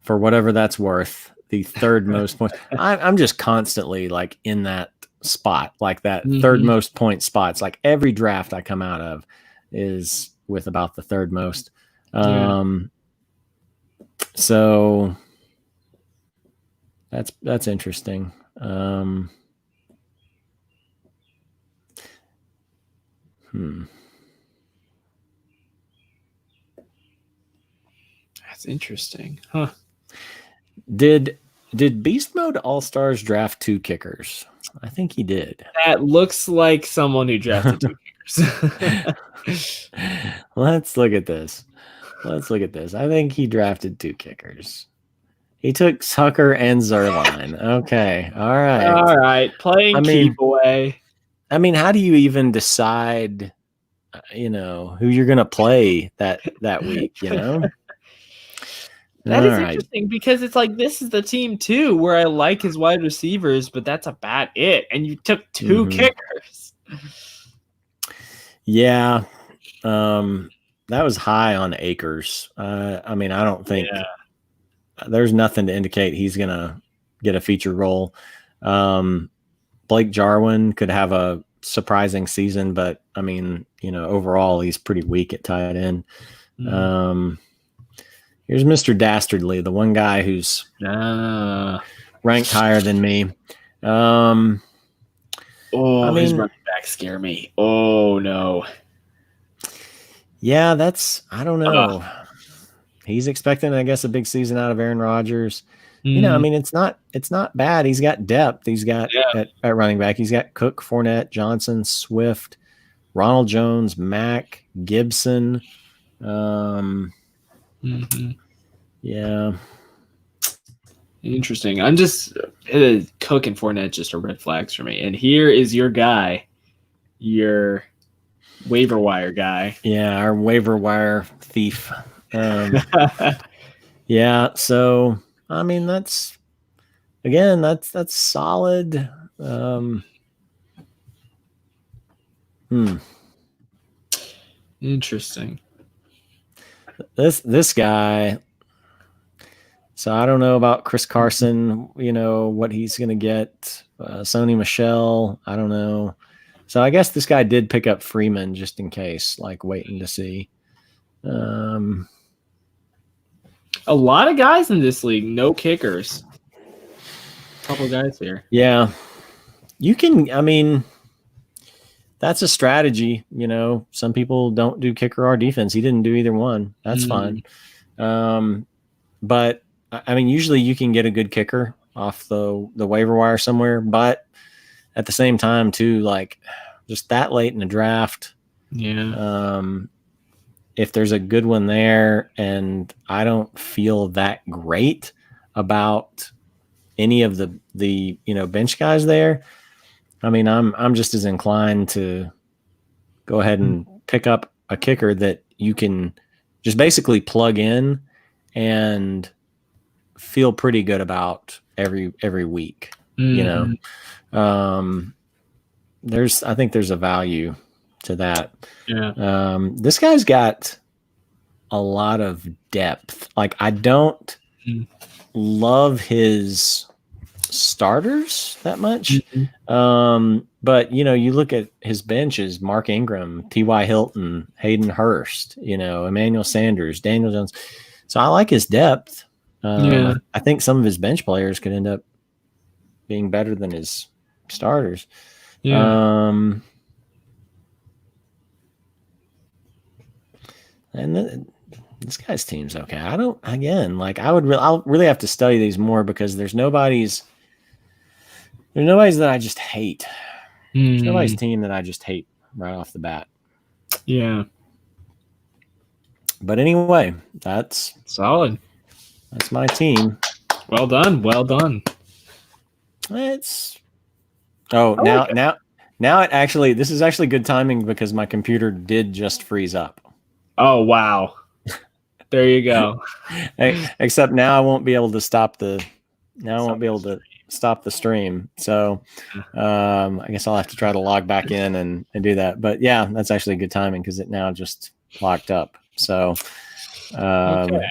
Speaker 1: for whatever that's worth, the third most points. I'm just constantly like in that spot, like that third most point spots. Like every draft I come out of is with about the third most. So that's interesting.
Speaker 2: That's interesting. Huh.
Speaker 1: Did Beast Mode All-Stars draft 2 kickers? I think he did.
Speaker 2: That looks like someone who drafted 2 kickers.
Speaker 1: Let's look at this. I think he drafted 2 kickers. He took Tucker and Zerline. Okay. All right.
Speaker 2: Playing keep away.
Speaker 1: I mean, how do you even decide, who you're going to play that week,
Speaker 2: That is interesting because it's like this is the team too where I like his wide receivers, but that's about it. And you took 2 kickers.
Speaker 1: Yeah. That was high on Akers. I mean, I don't think there's nothing to indicate he's going to get a feature role. Blake Jarwin could have a surprising season, but I mean, overall he's pretty weak at tight end. Here's Mr. Dastardly, the one guy who's ranked higher than me.
Speaker 2: His running back scare me. Oh no.
Speaker 1: Yeah, I don't know. He's expecting, I guess, a big season out of Aaron Rodgers. you know, I mean, it's not bad. He's got depth. He's got at running back. He's got Cook, Fournette, Johnson, Swift, Ronald Jones, Mack, Gibson. Yeah.
Speaker 2: Interesting. I'm just Cook and Fournette just are red flags for me. And here is your guy, your waiver wire guy.
Speaker 1: Yeah, our waiver wire thief. Yeah. So I mean, that's solid.
Speaker 2: Interesting.
Speaker 1: This guy. So I don't know about Chris Carson, you know, what he's going to get. Sony Michel, I don't know. So I guess this guy did pick up Freeman just in case, like waiting to see.
Speaker 2: A lot of guys in this league, no kickers. A couple guys here.
Speaker 1: Yeah. You can, I mean, that's a strategy, you know. Some people don't do kicker or defense. He didn't do either one. That's fine. But I mean, usually you can get a good kicker off the waiver wire somewhere, but at the same time too, like just that late in the draft.
Speaker 2: Yeah.
Speaker 1: If there's a good one there and I don't feel that great about any of the you know, bench guys there, I mean, I'm just as inclined to go ahead and pick up a kicker that you can just basically plug in and feel pretty good about every week. You know, I think there's a value to that.
Speaker 2: Yeah.
Speaker 1: This guy's got a lot of depth. Like I don't love his starters that much. But you know, you look at his benches: Mark Ingram, T.Y. Hilton, Hayden Hurst, you know, Emmanuel Sanders, Daniel Jones. So I like his depth. I think some of his bench players could end up being better than his starters. And this guy's team's okay. I'll really have to study these more because there's nobody's that I just hate. There's nobody's team that I just hate right off the bat.
Speaker 2: Yeah.
Speaker 1: But anyway, that's
Speaker 2: solid.
Speaker 1: That's my team.
Speaker 2: Well done. Well done.
Speaker 1: Now it actually, this is actually good timing because my computer did just freeze up.
Speaker 2: Oh, wow. There you go.
Speaker 1: Except now I won't be able to stop the stream. So I guess I'll have to try to log back in and do that. But yeah, that's actually good timing because it now just locked up. So okay.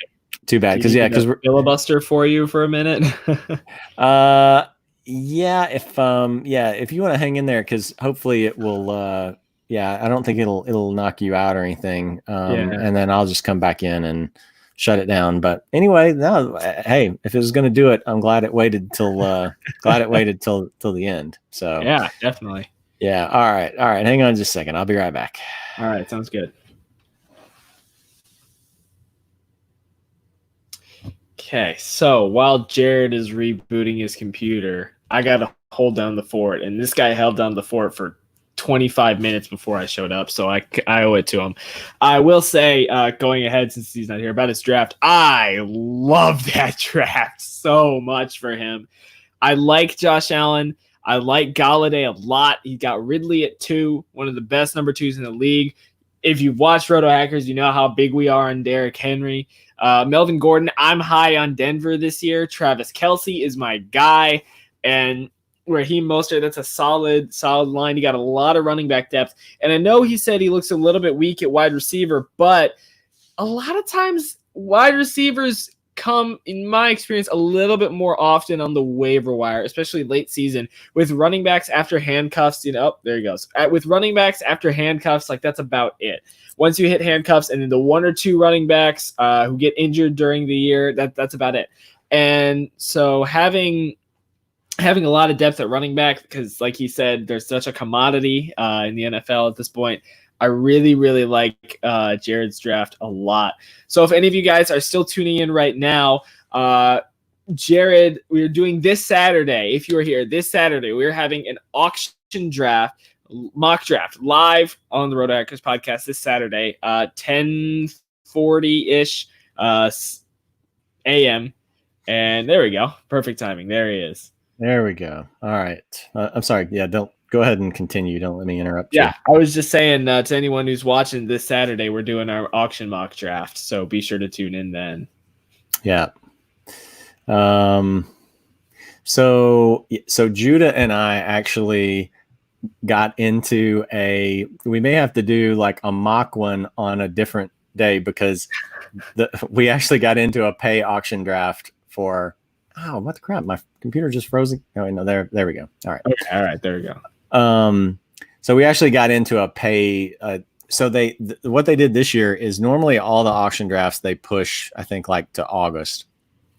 Speaker 1: Too bad because we're
Speaker 2: filibuster for you for a minute.
Speaker 1: If you want to hang in there, because hopefully it will. I don't think it'll knock you out or anything. And then I'll just come back in and shut it down. But anyway, no, hey, if it was going to do it, I'm glad it waited till till the end. So
Speaker 2: yeah, definitely.
Speaker 1: Yeah. All right. Hang on just a second. I'll be right back.
Speaker 2: All right. Sounds good. Okay, so while Jared is rebooting his computer, I got to hold down the fort, and this guy held down the fort for 25 minutes before I showed up, so I owe it to him. I will say, going ahead since he's not here, about his draft, I love that draft so much for him. I like Josh Allen. I like Galladay a lot. He got Ridley at 2, one of the best number 2s in the league. If you've watched Roto Hackers, you know how big we are on Derrick Henry. Melvin Gordon, I'm high on Denver this year. Travis Kelce is my guy. And Raheem Mostert, that's a solid line. You got a lot of running back depth. And I know he said he looks a little bit weak at wide receiver, but a lot of times wide receivers come, in my experience, a little bit more often on the waiver wire, especially late season with running backs after handcuffs. There he goes. With running backs after handcuffs, like that's about it. Once you hit handcuffs and then the 1 or 2 running backs who get injured during the year, that's about it. And so having a lot of depth at running back, because like he said, there's such a commodity in the NFL at this point. I really, really like Jared's draft a lot. So if any of you guys are still tuning in right now, Jared, we're doing this Saturday. If you're here this Saturday, we're having an auction draft, mock draft live on the Road Hackers podcast this Saturday, 10:40-ish a.m. And there we go. Perfect timing. There he is.
Speaker 1: There we go. All right. I'm sorry. Yeah, don't go ahead and continue. Don't let me interrupt you.
Speaker 2: Yeah, I was just saying to anyone who's watching this Saturday, we're doing our auction mock draft. So be sure to tune in then.
Speaker 1: Yeah. So Judah and I actually got into we may have to do like a mock one on a different day because we actually got into a pay auction draft for, what the crap? My computer just froze. Oh, no, there we go. All right.
Speaker 2: Okay, all right. There we go.
Speaker 1: So we actually got into a pay, so what they did this year is normally all the auction drafts, they push, I think, like to August.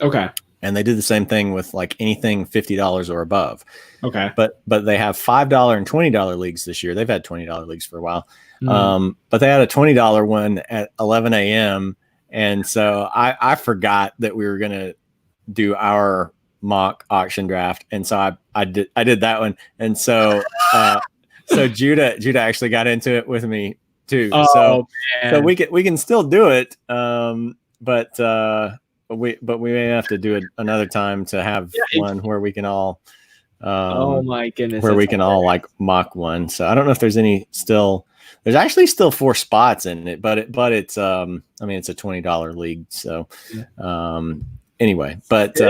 Speaker 2: Okay.
Speaker 1: And they did the same thing with like anything $50 or above.
Speaker 2: Okay.
Speaker 1: But they have $5 and $20 leagues this year. They've had $20 leagues for a while. But they had a $20 one at 11 a.m. And so I forgot that we were going to do our mock auction draft. And so I did that one. And so, so Judah actually got into it with me too. So we can still do it. But we may have to do it another time to have one where we can all
Speaker 2: oh my goodness,
Speaker 1: where we can all like mock one. So I don't know if there's there's actually still 4 spots in it, but it's I mean, it's a $20 league. So anyway, but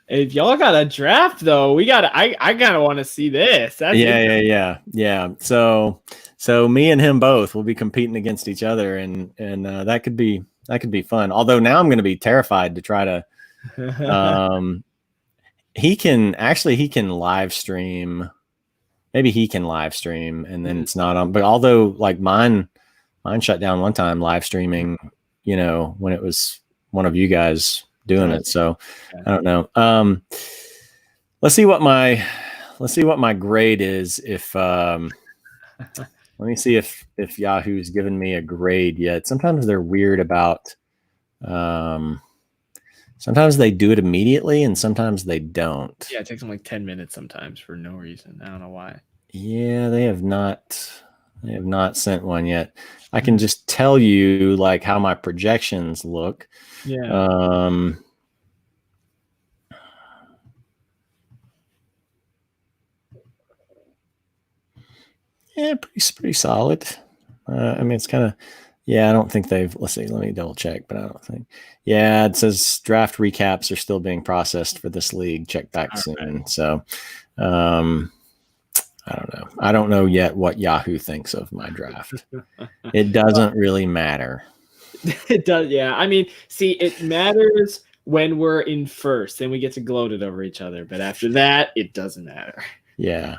Speaker 2: if y'all got a draft though, I kind of want to see this. That's
Speaker 1: yeah. So me and him both will be competing against each other, and that could be fun. Although now I'm going to be terrified to try to. He can live stream. Maybe he can live stream, and then it's not on. But although like mine shut down one time live streaming, when it was one of you guys doing it. So I don't know. Let's see what my grade is. If let me see if Yahoo's given me a grade yet. Sometimes they're weird about. Sometimes they do it immediately, and sometimes they don't.
Speaker 2: Yeah, it takes them like 10 minutes sometimes for no reason. I don't know why.
Speaker 1: Yeah, they have not sent one yet. I can just tell you like how my projections look.
Speaker 2: Yeah.
Speaker 1: Yeah, pretty solid. I mean, it's kind of. Yeah, I don't think let's see, let me double check, but I don't think. Yeah, it says draft recaps are still being processed for this league. Check back soon. Right. So, I don't know. I don't know yet what Yahoo thinks of my draft. It doesn't really matter.
Speaker 2: It does. Yeah. I mean, see, it matters when we're in first and we get to gloat it over each other. But after that, it doesn't matter.
Speaker 1: Yeah.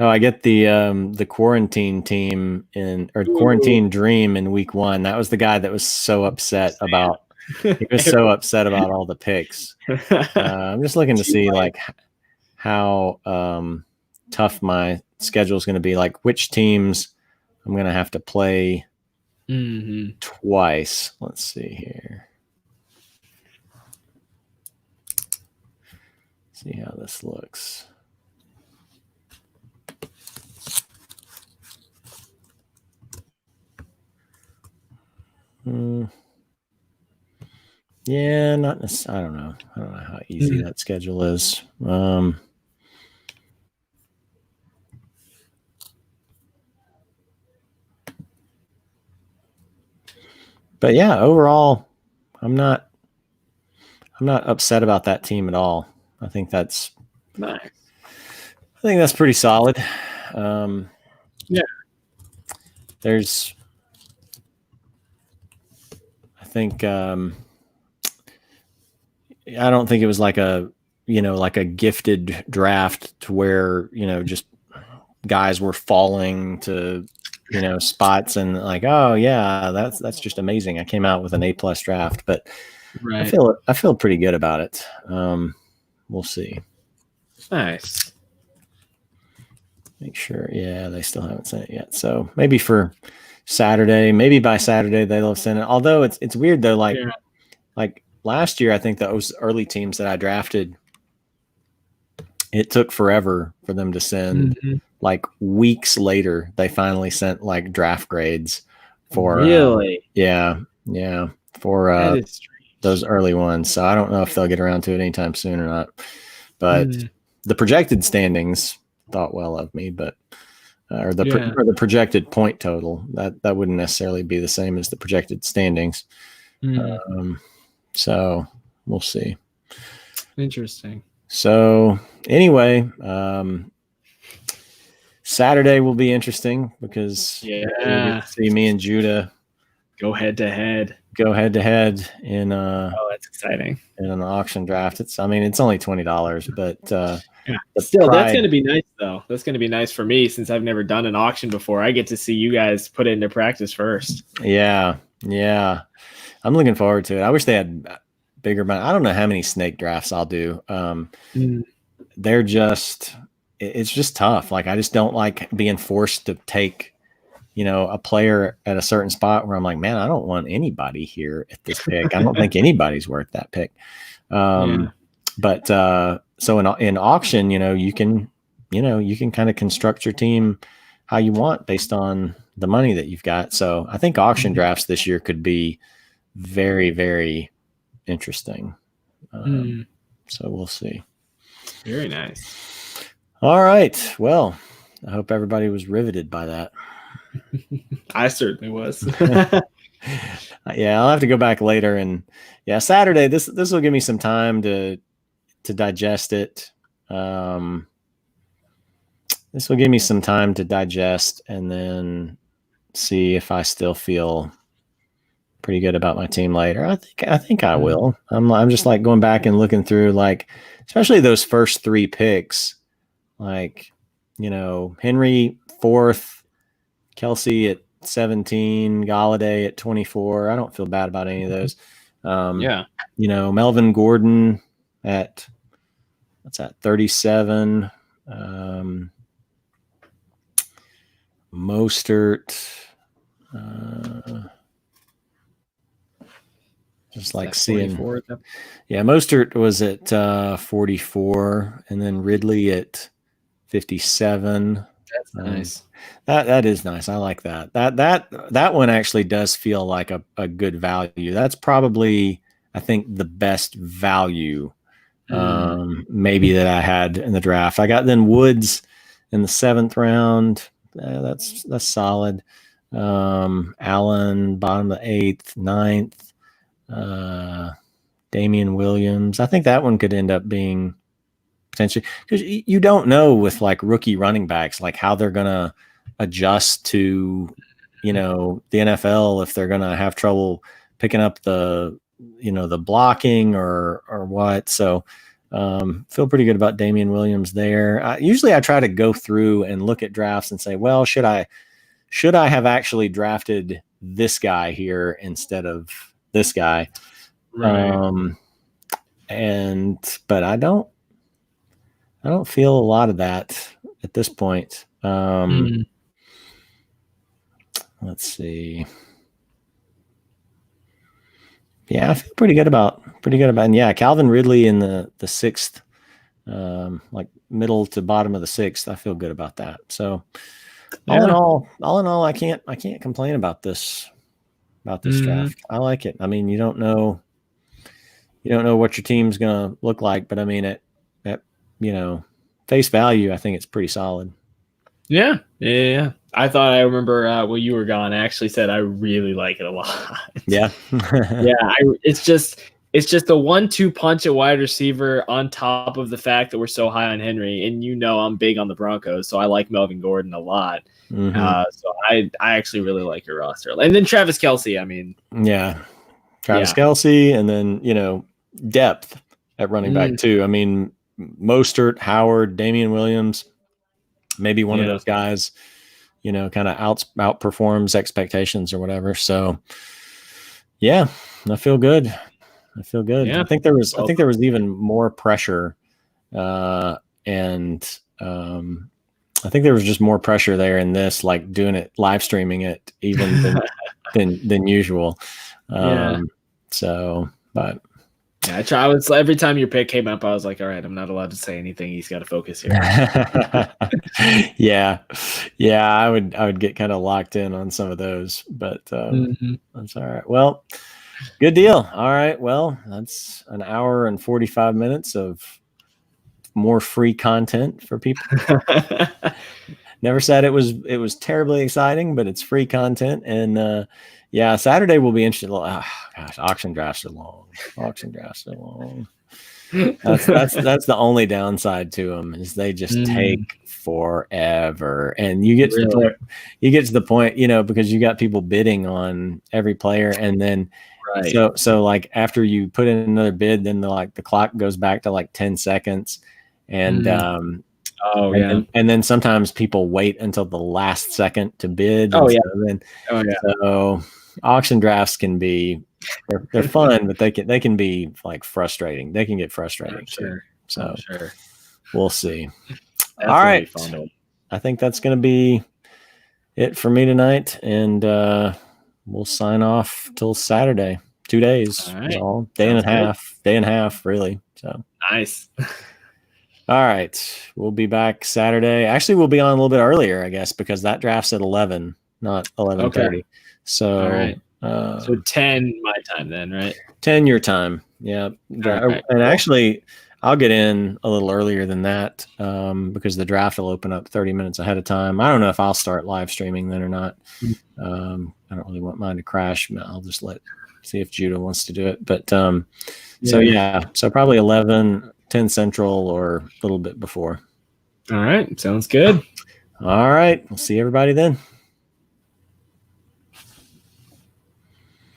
Speaker 1: I get the quarantine team quarantine dream in week 1. That was the guy that was so upset about. He was so upset about all the picks. I'm just looking to see like how tough my schedule is going to be. Like which teams I'm going to have to play twice. Let's see here. See how this looks. Yeah, not necessarily. I don't know how easy that schedule is. But yeah, overall, I'm not upset about that team at all. I think that's
Speaker 2: nice.
Speaker 1: I think that's pretty solid.
Speaker 2: Yeah.
Speaker 1: There's I think I don't think it was like a gifted draft to where, just guys were falling to, spots and like, oh yeah, that's just amazing. I came out with an A+ draft, but
Speaker 2: right.
Speaker 1: I feel pretty good about it. We'll see.
Speaker 2: Nice.
Speaker 1: Make sure. Yeah, they still haven't sent it yet. So maybe for Saturday, maybe by Saturday they'll send it. Although it's weird though, like last year, I think those early teams that I drafted, it took forever for them to send. Like weeks later, they finally sent like draft grades for
Speaker 2: really.
Speaker 1: For
Speaker 2: That is strange.
Speaker 1: those early ones. So I don't know if they'll get around to it anytime soon or not. But the projected standings thought well of me, but or the projected point total that wouldn't necessarily be the same as the projected standings. So we'll see.
Speaker 2: Interesting.
Speaker 1: So anyway, Saturday will be interesting because you'll get to see me and Judah
Speaker 2: go head to head
Speaker 1: in
Speaker 2: that's exciting.
Speaker 1: In an auction draft. It's only $20, but
Speaker 2: still that's going to be nice though. That's going to be nice for me since I've never done an auction before. I get to see you guys put it into practice first.
Speaker 1: Yeah. I'm looking forward to it. I wish they had bigger money. I don't know how many snake drafts I'll do. They're just, it's just tough. Like I just don't like being forced to take, a player at a certain spot where I'm like, man, I don't want anybody here at this pick. I don't think anybody's worth that pick. But so in auction, you can kind of construct your team how you want based on the money that you've got. So I think auction drafts this year could be very, very interesting. So we'll see.
Speaker 2: Very nice.
Speaker 1: All right. Well, I hope everybody was riveted by that.
Speaker 2: I certainly was.
Speaker 1: Yeah, I'll have to go back later and Saturday. This will give me some time to digest it. This will give me some time to digest and then see if I still feel pretty good about my team later. I think I will. I'm just like going back and looking through, like, especially those first 3 picks, like, Henry 4th, Kelsey at 17, Galladay at 24. I don't feel bad about any of those. Melvin Gordon at 37. Mostert. Just like seeing. Mostert was at 44, and then Ridley at 57.
Speaker 2: That's nice.
Speaker 1: That is nice. I like that. That one actually does feel like a good value. That's probably, I think, the best value maybe that I had in the draft. I got then Woods in the 7th round. That's solid. Allen bottom of the 8th, 9th. Damian Williams. I think that one could end up being potentially, because you don't know with like rookie running backs, like how they're going to adjust to, the NFL, if they're going to have trouble picking up the blocking or what. So feel pretty good about Damian Williams there. Usually I try to go through and look at drafts and say, well, should I have actually drafted this guy here instead of this guy? Right. But I don't feel a lot of that at this point. Let's see. Yeah, I feel pretty good about, and Calvin Ridley in the 6th, like middle to bottom of the 6th. I feel good about that. So all in all, I can't complain about this draft. I like it. I mean, you don't know what your team's going to look like, but I mean, at face value, I think it's pretty solid. Yeah.
Speaker 2: I remember when you were gone, I actually said I really like it a lot.
Speaker 1: Yeah.
Speaker 2: It's just the 1-2 punch at wide receiver on top of the fact that we're so high on Henry, and I'm big on the Broncos, so I like Melvin Gordon a lot. So I actually really like your roster. And then Travis Kelce, I mean. Yeah.
Speaker 1: Travis Kelce, and then, depth at running back too. I mean, Mostert, Howard, Damian Williams, maybe one of those guys, kind of outperforms expectations or whatever. So I feel good. Yeah. I think there was even more pressure. I think there was just more pressure there in this, like doing it, live streaming it even than usual. But
Speaker 2: Yeah, I was every time your pick came up, I was like, all right, I'm not allowed to say anything. He's got to focus here.
Speaker 1: Yeah, I would get kind of locked in on some of those, but that's all right. Well, good deal. All right, well, that's an hour and 45 minutes of more free content for people. Never said it was terribly exciting, but it's free content, and yeah, Saturday will be interesting. Oh, gosh, auction drafts are long. That's the only downside to them is they just take forever, and you get to the point, because you got people bidding on every player, and then so like after you put in another bid, then the clock goes back to like 10 seconds, and and then sometimes people wait until the last second to bid. So auction drafts can be they're fun, but they can be like frustrating. They can get frustrating.
Speaker 2: Sure.
Speaker 1: So
Speaker 2: sure.
Speaker 1: We'll see.
Speaker 2: That's
Speaker 1: all right.
Speaker 2: Fun.
Speaker 1: I think that's going to be it for me tonight, and we'll sign off till Saturday. 2 days.
Speaker 2: All right.
Speaker 1: Day and a half, really. So
Speaker 2: nice.
Speaker 1: All right. We'll be back Saturday. Actually, we'll be on a little bit earlier, I guess, because that draft's at 11, not 11:30.
Speaker 2: Okay.
Speaker 1: So,
Speaker 2: all right. So 10 my time then, right?
Speaker 1: 10 your time. Yeah. Right, and actually, I'll get in a little earlier than that because the draft will open up 30 minutes ahead of time. I don't know if I'll start live streaming then or not. I don't really want mine to crash. I'll just see if Judah wants to do it. But so probably 11, 10 Central or a little bit before.
Speaker 2: All right. Sounds good.
Speaker 1: All right. We'll see everybody then.